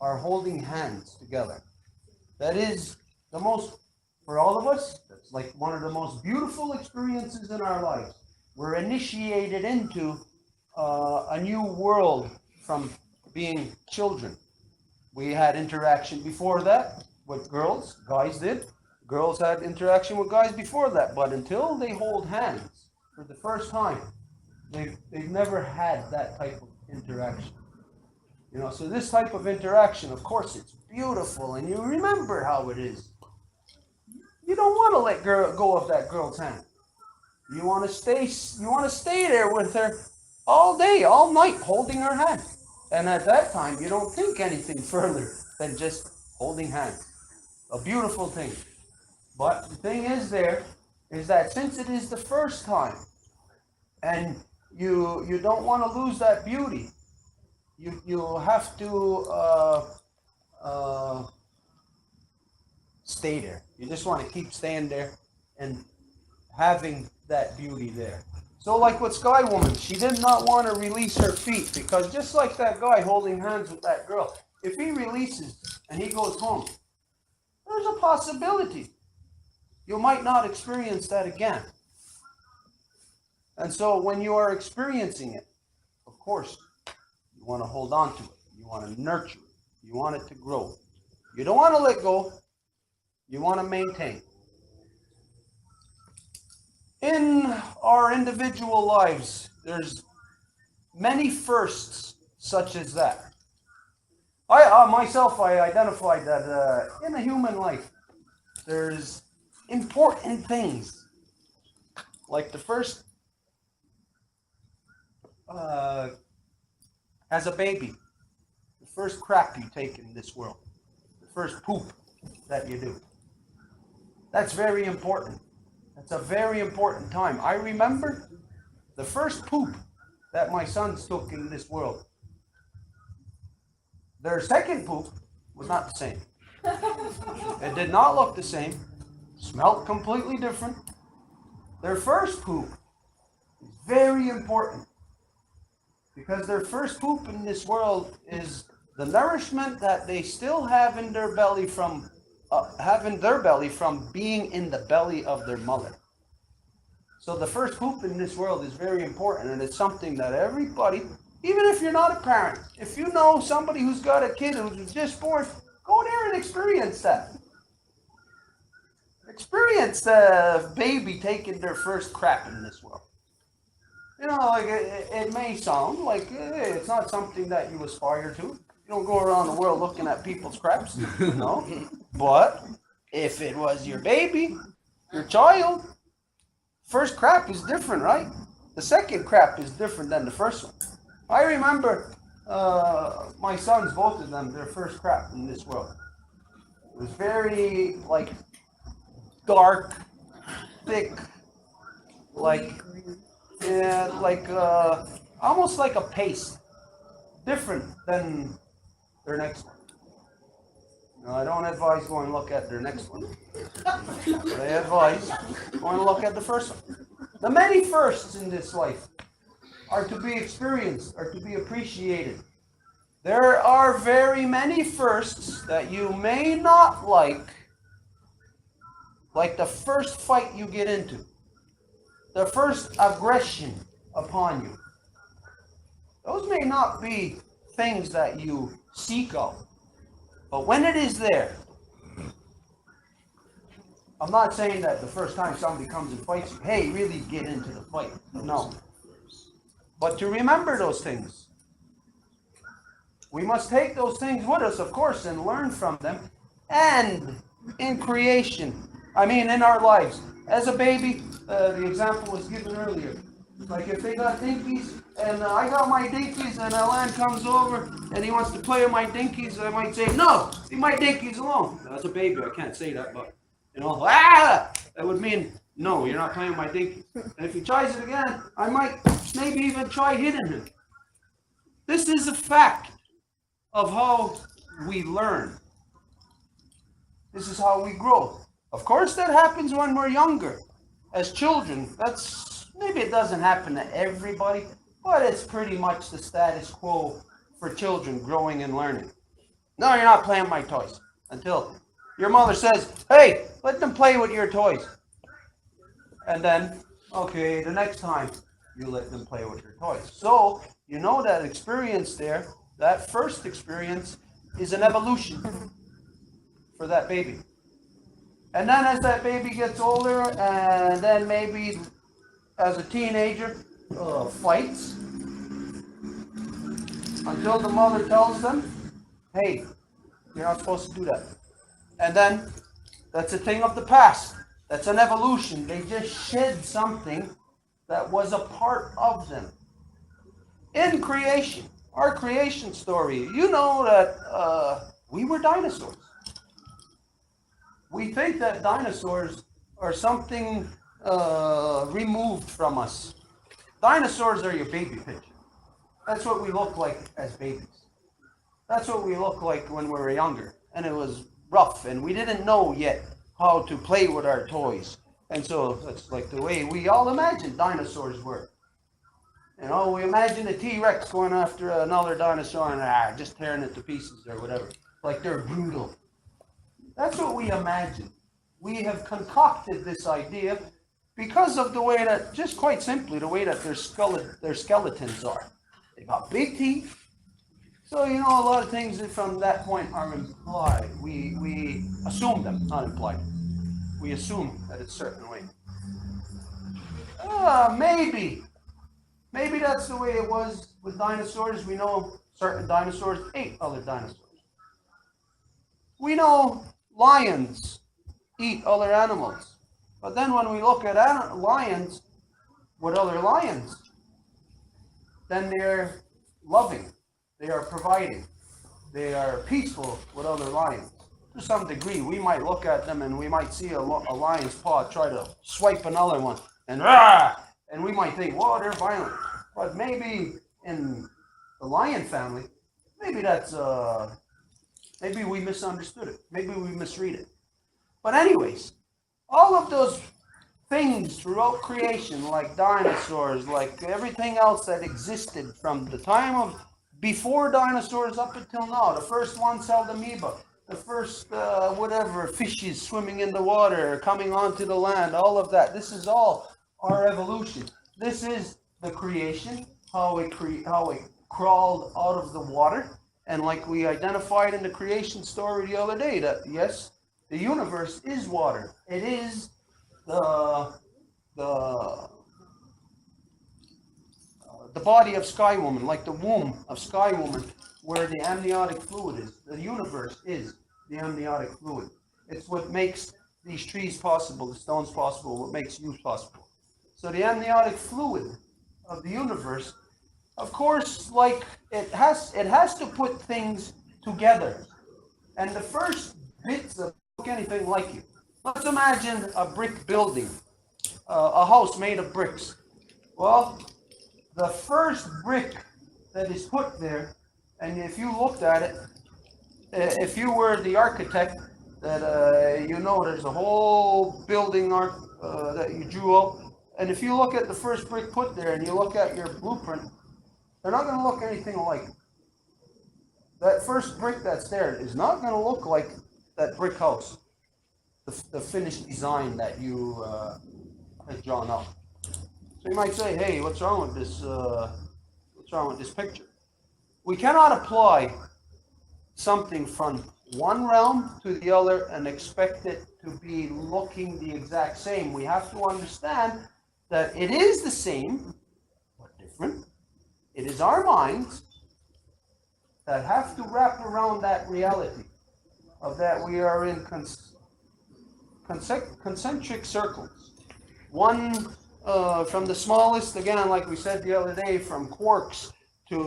are holding hands together. That is the most, for all of us, that's like one of the most beautiful experiences in our lives. We're initiated into a new world from being children. We had interaction before that with girls, guys did. Girls had interaction with guys before that, but until they hold hands for the first time, they've never had that type of interaction. So this type of interaction, of course, it's beautiful, and you remember how it is. You don't want to let go of that girl's hand. You want to stay there with her all day, all night, holding her hand. And at that time, you don't think anything further than just holding hands. A beautiful thing. But the thing is that since it is the first time, and you don't want to lose that beauty, you have to stay there. You just want to keep staying there and having that beauty there. So like with Sky Woman, she did not want to release her feet because just like that guy holding hands with that girl, if he releases and he goes home, there's a possibility you might not experience that again. And so when you are experiencing it, of course, you want to hold on to it. You want to nurture it. You want it to grow. You don't want to let go. You want to maintain. In our individual lives, there's many firsts such as that. I identified that in a human life, there's important things. Like the first, as a baby, the first crap you take in this world, the first poop that you do. That's very important. That's a very important time. I remember the first poop that my sons took in this world. Their second poop was not the same. It did not look the same. Smelled completely different. Their first poop is very important because their first poop in this world is the nourishment that they still have in their belly from being in the belly of their mother. So the first poop in this world is very important, and it's something that everybody, even if you're not a parent, if you know somebody who's got a kid who's just born, go there and experience that. Experience the baby taking their first crap in this world. You know, like it may sound like it's not something that you aspire to. You don't go around the world looking at people's craps, no. But if it was your baby, your child, first crap is different, right? The second crap is different than the first one. I remember my sons, both of them, their first crap in this world. It was very, like, dark, thick, like, yeah, like, almost like a paste. Different than their next one. No, I don't advise going to look at their next one. But I advise going to look at the first one. The many firsts in this life are to be experienced, are to be appreciated. There are very many firsts that you may not like the first fight you get into, the first aggression upon you. Those may not be things that you seek out. But when it is there, I'm not saying that the first time somebody comes and fights you, hey, really get into the fight. No. But to remember those things. We must take those things with us, of course, and learn from them. And in creation, in our lives. As a baby, the example was given earlier. Like if they got dinkies, and I got my dinkies, and a lad comes over, and he wants to play with my dinkies, I might say, no, leave my dinkies alone. As a baby, I can't say that, but, that would mean, no, you're not playing with my dinkies. And if he tries it again, I might maybe even try hitting him. This is a fact of how we learn. This is how we grow. Of course, that happens when we're younger. As children, maybe it doesn't happen to everybody, but it's pretty much the status quo for children growing and learning. No, you're not playing my toys. Until your mother says, hey, let them play with your toys. And then, okay, the next time you let them play with your toys. So, you know that experience there, that first experience is an evolution for that baby. And then as that baby gets older, and then maybe as a teenager, fights, until the mother tells them, hey, you're not supposed to do that. And then, that's a thing of the past. That's an evolution. They just shed something that was a part of them. In creation, our creation story, you know that we were dinosaurs. We think that dinosaurs are something removed from us. Dinosaurs are your baby picture. That's what we look like as babies. That's what we look like when we were younger. And it was rough, and we didn't know yet how to play with our toys. And so that's like the way we all imagine dinosaurs were. You know, we imagine a T-Rex going after another dinosaur and just tearing it to pieces or whatever. Like they're brutal. That's what we imagine. We have concocted this idea because of the way that, just quite simply, the way that their skeletons are. They got big teeth. So, you know, a lot of things from that point are implied. We assume them, not implied. We assume that it's a certain way. Maybe that's the way it was with dinosaurs. We know certain dinosaurs ate other dinosaurs. We know lions eat other animals. But then when we look at lions with other lions, then they're loving, they are providing, they are peaceful with other lions. To some degree, we might look at them and we might see a lion's paw try to swipe another one, and rah! And we might think, whoa, they're violent. But maybe in the lion family, maybe that's, maybe we misunderstood it. Maybe we misread it. But anyways, all of those things throughout creation, like dinosaurs, like everything else that existed from the time of before dinosaurs up until now, the first one-celled amoeba, the first whatever, fishes swimming in the water, coming onto the land, all of that. This is all our evolution. This is the creation, how it crawled out of the water. And like we identified in the creation story the other day, that yes, the universe is water. It is the body of Sky Woman, like the womb of Sky Woman, where the amniotic fluid is. The universe is the amniotic fluid. It's what makes these trees possible, the stones possible, what makes you possible. So the amniotic fluid of the universe, of course, like it has to put things together. And the first bits of anything like it. Let's imagine a brick building, a house made of bricks. Well, the first brick that is put there, and if you looked at it, if you were the architect, that you know there's a whole building that you drew up, and if you look at the first brick put there and you look at your blueprint, they're not going to look anything alike. That first brick that's there is not going to look like that brick house, the finished design that you had drawn up. So you might say, hey, what's wrong with this? What's wrong with this picture? We cannot apply something from one realm to the other and expect it to be looking the exact same. We have to understand that it is the same, but different. It is our minds that have to wrap around that reality of that we are in concentric circles. One from the smallest, again, like we said the other day, from quarks to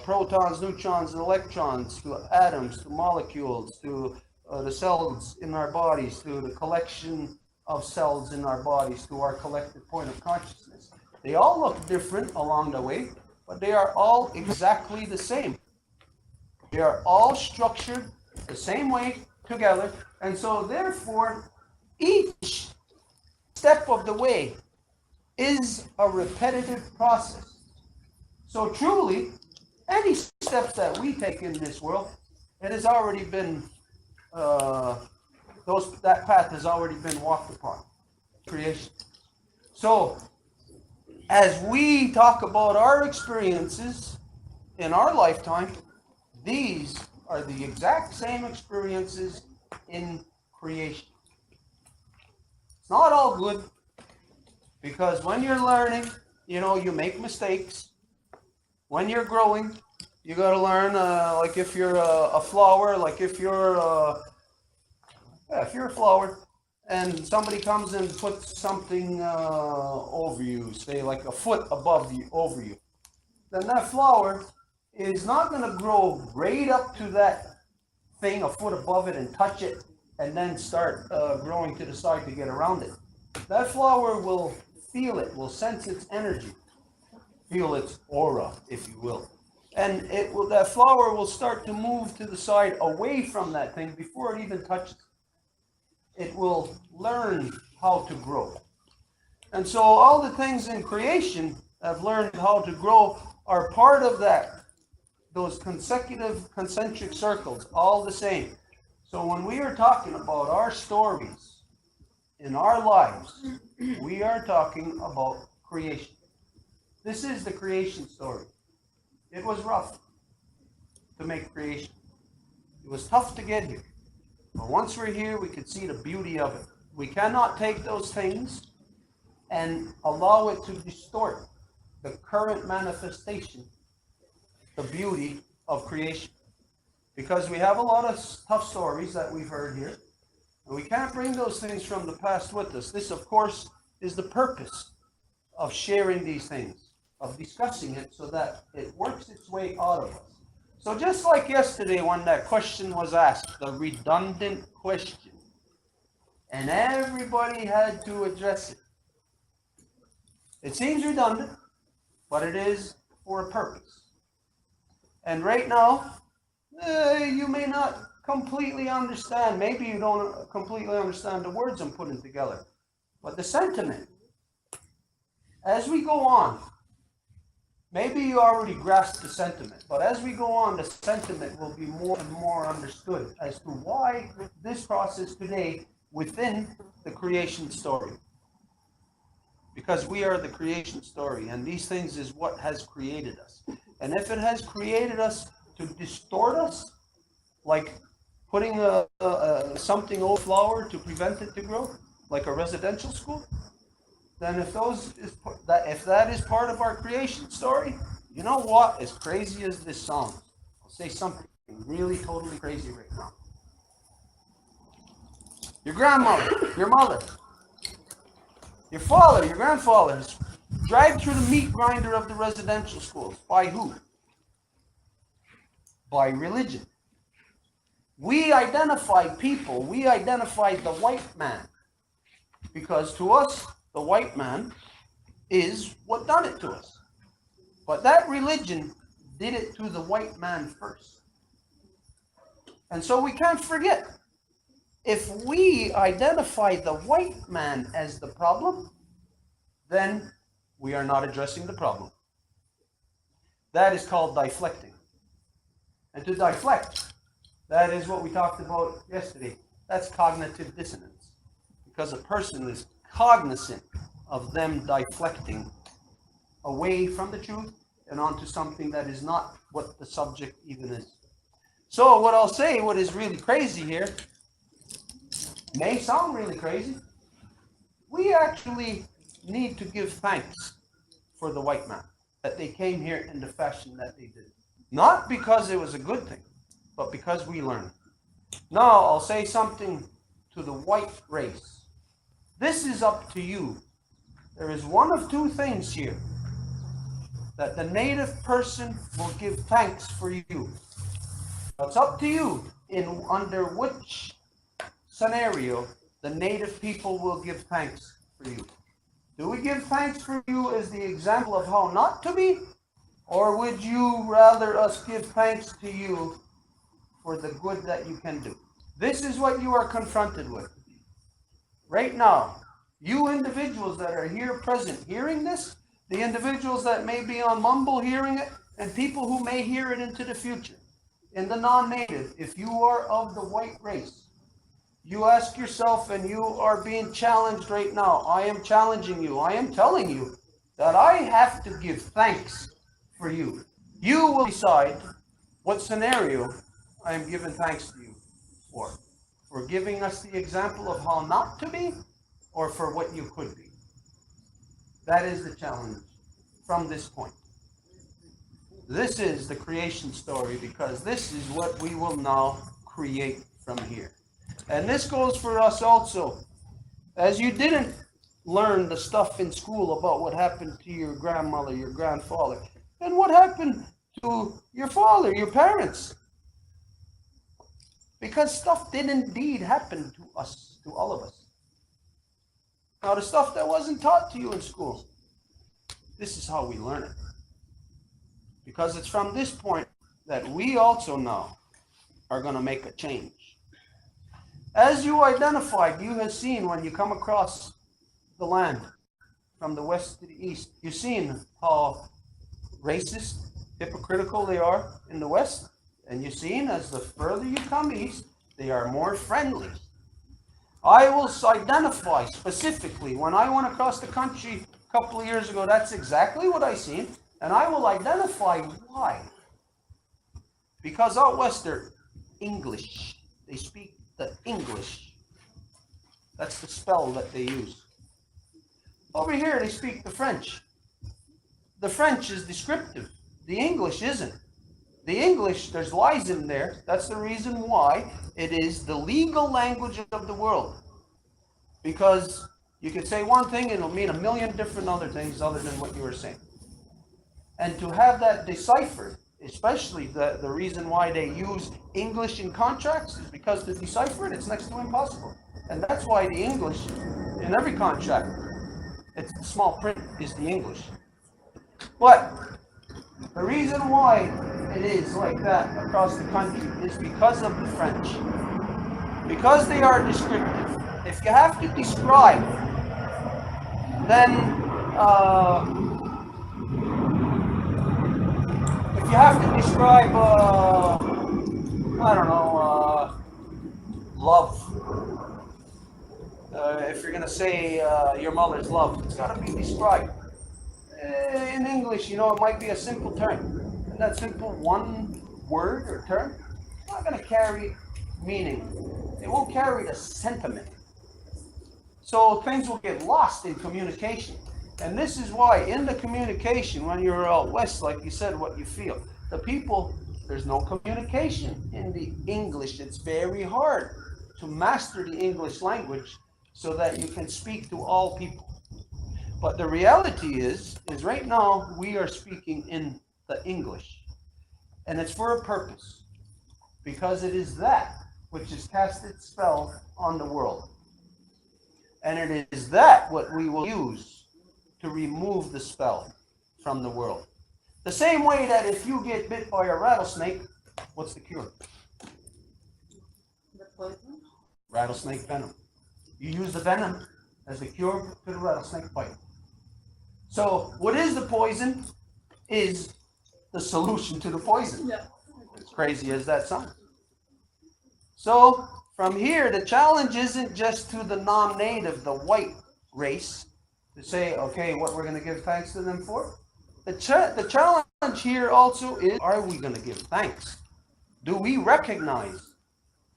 protons, neutrons, and electrons, to atoms, to molecules, to the cells in our bodies, to the collection of cells in our bodies, to our collective point of consciousness. They all look different along the way, but they are all exactly the same. They are all structured the same way together, and so therefore each step of the way is a repetitive process. So truly, any steps that we take in this world, it has already been that path has already been walked upon. Creation. So as we talk about our experiences in our lifetime, these are the exact same experiences in creation. It's not all good, because when you're learning, you know, you make mistakes. When you're growing, you got to learn, like if you're a flower, like if you're a flower, and somebody comes and puts something over you, say like a foot above you, over you, then that flower is not going to grow right up to that thing a foot above it and touch it and then start growing to the side to get around it. That flower will feel it, will sense its energy, feel its aura, if you will. And that flower will start to move to the side away from that thing before it even touches it. it will learn how to grow. And so all the things in creation have learned how to grow are part of that, those consecutive concentric circles, all the same. So when we are talking about our stories in our lives, we are talking about creation. This is the creation story. It was rough to make creation. It was tough to get here. But once we're here, we can see the beauty of it. We cannot take those things and allow it to distort the current manifestation, the beauty of creation. Because we have a lot of tough stories that we've heard here, and we can't bring those things from the past with us. This, of course, is the purpose of sharing these things, of discussing it so that it works its way out of us. So just like yesterday when that question was asked, the redundant question, and everybody had to address it. It seems redundant, but it is for a purpose. And right now, you may not completely understand, maybe you don't completely understand the words I'm putting together, but the sentiment, as we go on, maybe you already grasped the sentiment, but as we go on, the sentiment will be more and more understood as to why this process today within the creation story. Because we are the creation story, and these things is what has created us. And if it has created us to distort us, like putting something old flower to prevent it to grow, like a residential school, then if that is part of our creation story, you know what? As crazy as this sounds, I'll say something really totally crazy right now. Your grandmother, your mother, your father, your grandfathers dragged through the meat grinder of the residential schools. By who? By religion. We identified people, we identified the white man, because to us, the white man is what done it to us. But that religion did it to the white man first. And so we can't forget, if we identify the white man as the problem, then we are not addressing the problem. That is called deflecting. And to deflect, that is what we talked about yesterday. That's cognitive dissonance. Because a person is cognizant of them deflecting away from the truth and onto something that is not what the subject even is. So what I'll say, what is really crazy here, may sound really crazy. We actually need to give thanks for the white man, that they came here in the fashion that they did. Not because it was a good thing, but because we learned. Now I'll say something to the white race. This is up to you. There is one of two things here. That the native person will give thanks for you. It's up to you in under which scenario the native people will give thanks for you. Do we give thanks for you as the example of how not to be? Or would you rather us give thanks to you for the good that you can do? This is what you are confronted with. Right now, you individuals that are here present hearing this, the individuals that may be on Mumble hearing it, and people who may hear it into the future, in the non-native, if you are of the white race, you ask yourself, and you are being challenged right now. I am challenging you. I am telling you that I have to give thanks for you. You will decide what scenario I am giving thanks to you for giving us the example of how not to be, or for what you could be. That is the challenge from this point. This is the creation story, because this is what we will now create from here. And this goes for us also. As you didn't learn the stuff in school about what happened to your grandmother, your grandfather, and what happened to your father, your parents. Because stuff did indeed happen to us, to all of us. Now, the stuff that wasn't taught to you in school, this is how we learn it. Because it's from this point that we also now are going to make a change. As you identified, you have seen when you come across the land from the west to the east, you've seen how racist, hypocritical they are in the west. And you've seen as the further you come east, they are more friendly. I will identify specifically when I went across the country a couple of years ago, that's exactly what I seen. And I will identify why. Because out west they're English. They speak the English. That's the spell that they use. Over here they speak the French. The French is descriptive. The English isn't. The English, there's lies in there. That's the reason why it is the legal language of the world. Because you can say one thing and it'll mean a million different other things other than what you were saying. And to have that deciphered, especially the reason why they use English in contracts is because to decipher it, it's next to impossible. And that's why the English, in every contract, it's the small print is the English. But the reason why it is like that across the country is because of the French. Because they are descriptive. If you have to describe, then if you have to describe, I don't know, love. If you're gonna say your mother's love, it's gotta be described. In English, you know, it might be a simple term. And that simple one word or term, it's not gonna carry meaning. It won't carry the sentiment. So things will get lost in communication. And this is why in the communication, when you're out west, like you said, what you feel, the people, there's no communication in the English. It's very hard to master the English language so that you can speak to all people. But the reality is right now we are speaking in the English. And it's for a purpose. Because it is that which has cast its spell on the world. And it is that what we will use to remove the spell from the world. The same way that if you get bit by a rattlesnake, what's the cure? The poison? Rattlesnake venom. You use the venom as the cure to the rattlesnake bite. So what is the poison is the solution to the poison. Yeah. As crazy as that sounds. So from here, the challenge isn't just to the non-native, the white race, to say, okay, what we're going to give thanks to them for. The challenge here also is, are we going to give thanks? Do we recognize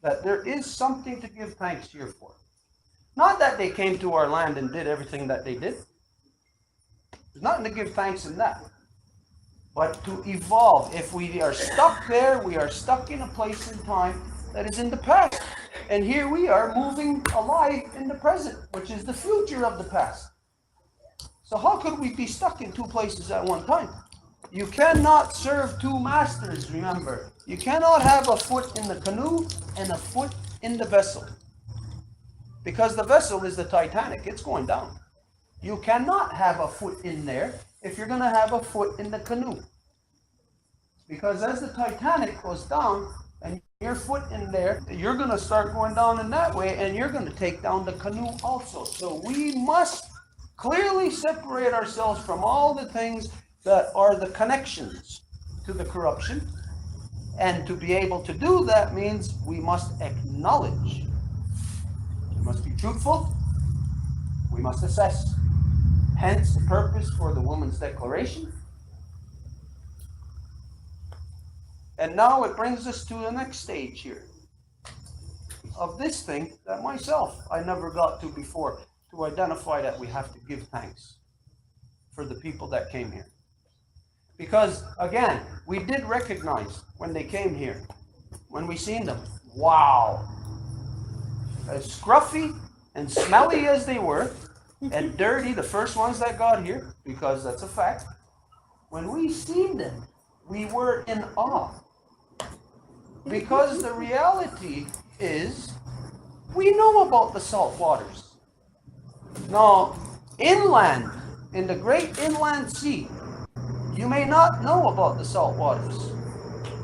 that there is something to give thanks here for? Not that they came to our land and did everything that they did. There's nothing to give thanks in that. But to evolve. If we are stuck there, we are stuck in a place in time that is in the past. And here we are moving alive in the present, which is the future of the past. So how could we be stuck in two places at one time? You cannot serve two masters, remember. You cannot have a foot in the canoe and a foot in the vessel. Because the vessel is the Titanic, it's going down. You cannot have a foot in there if you're going to have a foot in the canoe. Because as the Titanic goes down, and your foot in there, you're going to start going down in that way, and you're going to take down the canoe also. So we must clearly separate ourselves from all the things that are the connections to the corruption. And to be able to do that means we must acknowledge. We must be truthful. We must assess. Hence the purpose for the Woman's Declaration. And now it brings us to the next stage here of this thing that myself I never got to before, to identify that we have to give thanks for the people that came here. Because again, we did recognize when they came here, when we seen them, wow, as scruffy and smelly as they were, and dirty, the first ones that got here, because that's a fact, when we seen them, we were in awe. Because the reality is, we know about the salt waters. Now, inland, in the great inland sea, you may not know about the salt waters.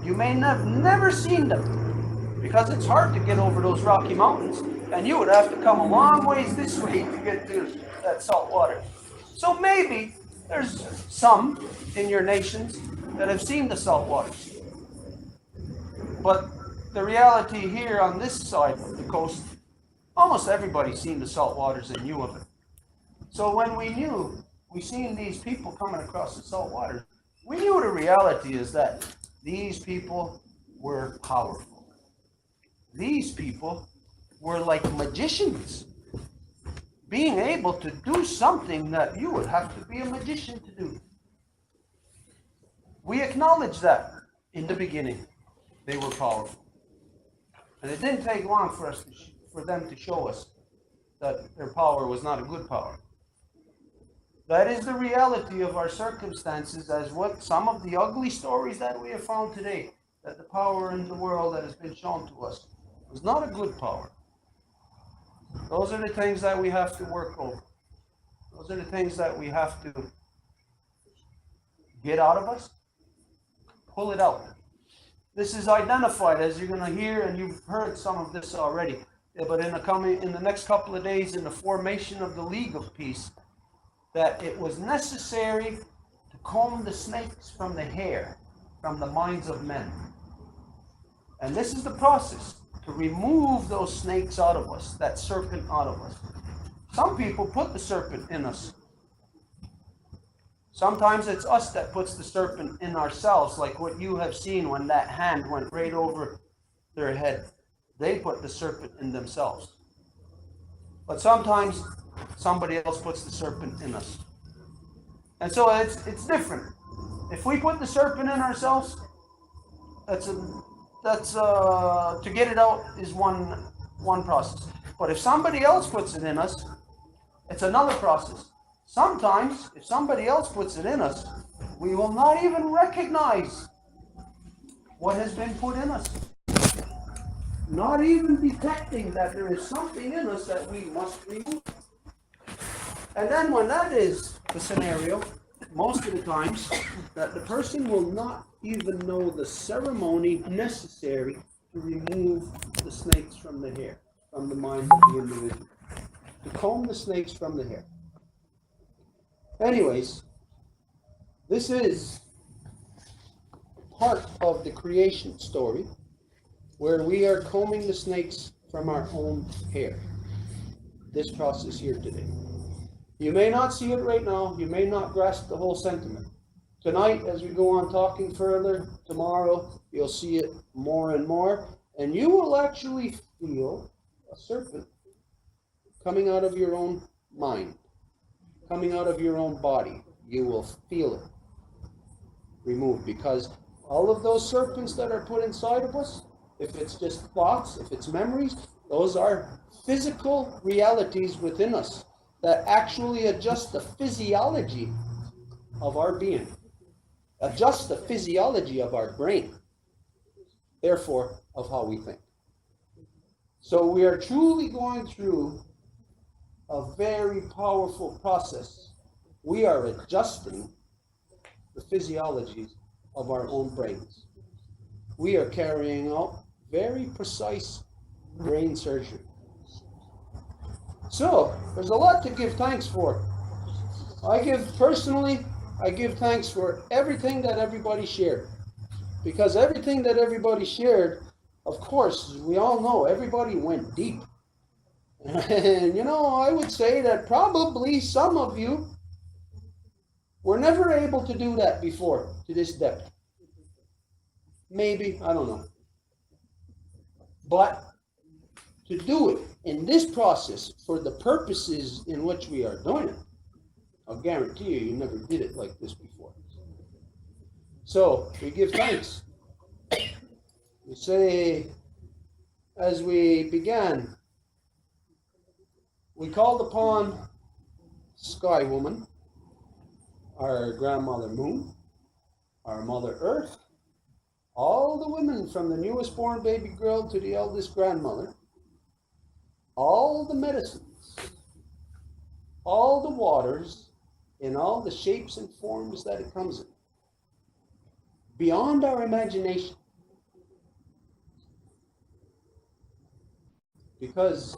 You may have never seen them, because it's hard to get over those Rocky Mountains. And you would have to come a long ways this way to get to that salt water. So maybe there's some in your nations that have seen the salt waters. But the reality here on this side of the coast, almost everybody's seen the salt waters and knew of it. So when we seen these people coming across the salt waters, we knew the reality is that these people were powerful. These people were like magicians, being able to do something that you would have to be a magician to do. We acknowledge that in the beginning. They were powerful. And it didn't take long for them to show us that their power was not a good power. That is the reality of our circumstances, as what some of the ugly stories that we have found today, that the power in the world that has been shown to us was not a good power. Those are the things that we have to work over. Those are the things that we have to get out of us, pull it out. This is identified, as you're going to hear, and you've heard some of this already, but in the next couple of days, in the formation of the League of Peace, that it was necessary to comb the snakes from the hair, from the minds of men. And this is the process, to remove those snakes out of us, that serpent out of us. Some people put the serpent in us. Sometimes it's us that puts the serpent in ourselves, like what you have seen when that hand went right over their head. They put the serpent in themselves. But sometimes somebody else puts the serpent in us. And so it's different. If we put the serpent in ourselves, to get it out is one process. But if somebody else puts it in us, it's another process. Sometimes, if somebody else puts it in us, we will not even recognize what has been put in us. Not even detecting that there is something in us that we must remove. And then when that is the scenario, most of the times, that the person will not even know the ceremony necessary to remove the snakes from the hair, from the mind of the individual. To comb the snakes from the hair. Anyways, this is part of the creation story where we are combing the snakes from our own hair. This process here today. You may not see it right now. You may not grasp the whole sentiment. Tonight, as we go on talking further, tomorrow, you'll see it more and more, and you will actually feel a serpent coming out of your own mind, coming out of your own body. You will feel it removed, because all of those serpents that are put inside of us, if it's just thoughts, if it's memories, those are physical realities within us that actually adjust the physiology of our being, adjust the physiology of our brain, therefore of how we think. So we are truly going through a very powerful process. We are adjusting the physiologies of our own brains. We are carrying out very precise brain surgery. So there's a lot to give thanks for. I give thanks for everything that everybody shared. Because everything that everybody shared, of course, we all know everybody went deep. And I would say that probably some of you were never able to do that before, to this depth. Maybe, I don't know. But to do it in this process for the purposes in which we are doing it, I'll guarantee you never did it like this before. So we give thanks. We say, as we began, we called upon Sky Woman, our grandmother Moon, our Mother Earth, all the women from the newest born baby girl to the eldest grandmother, all the medicines, all the waters, in all the shapes and forms that it comes in, beyond our imagination. Because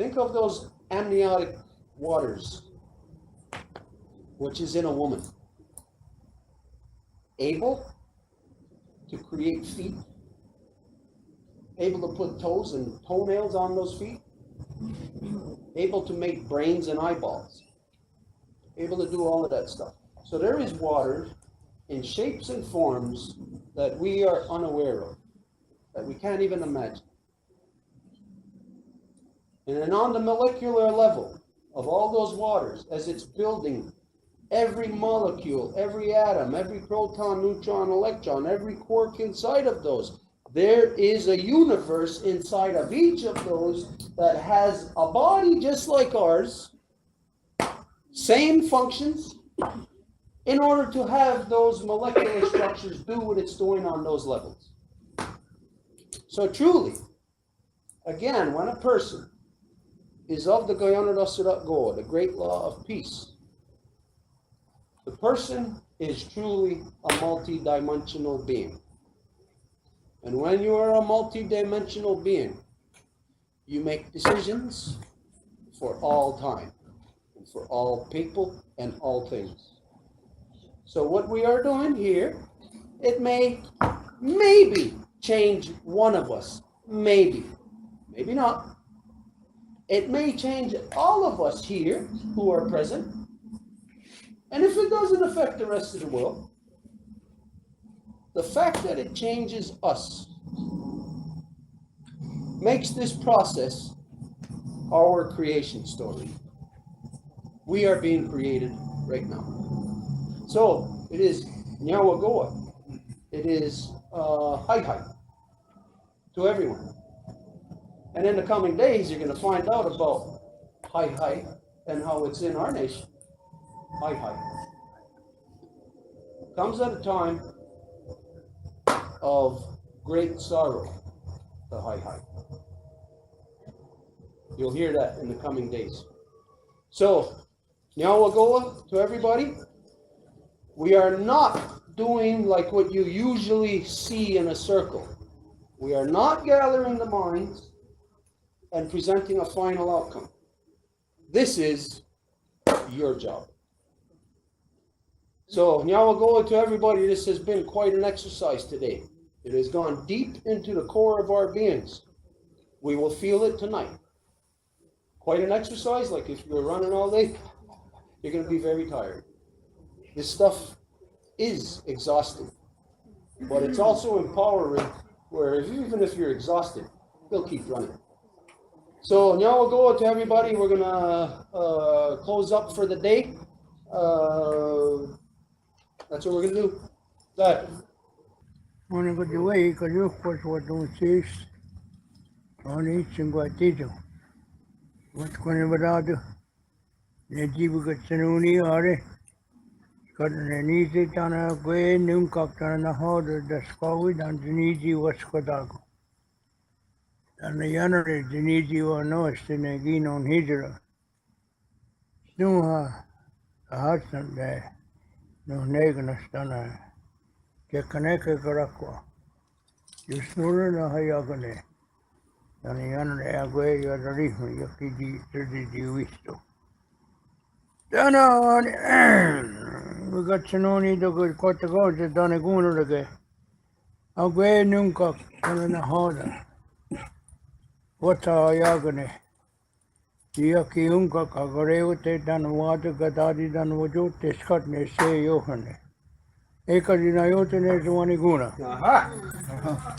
Think of those amniotic waters, which is in a woman. Able to create feet, able to put toes and toenails on those feet, able to make brains and eyeballs, able to do all of that stuff. So there is water in shapes and forms that we are unaware of, that we can't even imagine. And then on the molecular level of all those waters, as it's building every molecule, every atom, every proton, neutron, electron, every quark inside of those, there is a universe inside of each of those that has a body just like ours, same functions, in order to have those molecular structures do what it's doing on those levels. So truly, again, when a person is of the Guyana Rasurat Go, the great law of peace, the person is truly a multi-dimensional being. And when you are a multi-dimensional being, you make decisions for all time, and for all people and all things. So what we are doing here, it may maybe change one of us, maybe not. It may change all of us here who are present. And if it doesn't affect the rest of the world, the fact that it changes us makes this process our creation story. We are being created right now. So it is Nyawagoa. It is hi to everyone. And in the coming days, you're going to find out about hi and how it's in our nation. Hi. Comes at a time of great sorrow, the hi. You'll hear that in the coming days. So, Nyawagoa to everybody. We are not doing like what you usually see in a circle. We are not gathering the minds and presenting a final outcome. This is your job. So, Nyawagoa to everybody, this has been quite an exercise today. It has gone deep into the core of our beings. We will feel it tonight. Quite an exercise, like if you're running all day, you're going to be very tired. This stuff is exhausting, but it's also empowering, where even if you're exhausted, you'll keep running. So, Nyawagoa to everybody, we're going to close up for the day. That's what we're going to do. That. Ona ko duai ko yo ko so don sis. Oni cinquantijo. What ko ne badado. Ne jibu ko tsununi are. Ko ne ni se tana ko num ka tana na ho de skawi dan ni ji was ko dago. Dan ne yanare ni ji wa no stene gi non hijra. No ha hasan de no negna stana. Ke Kanienkehaka, you snore na hayagane. Danian agwe yadarihme yakiji di wisto. Dana we got Chanoni the good Kotago, the Donaguna again. Agwe nunca na hoda. What are yagane? Yaki unka kagareote dan water gadadi dan wojo tescotne say Johane. Eka dinayote ne zuaniguna. Aha.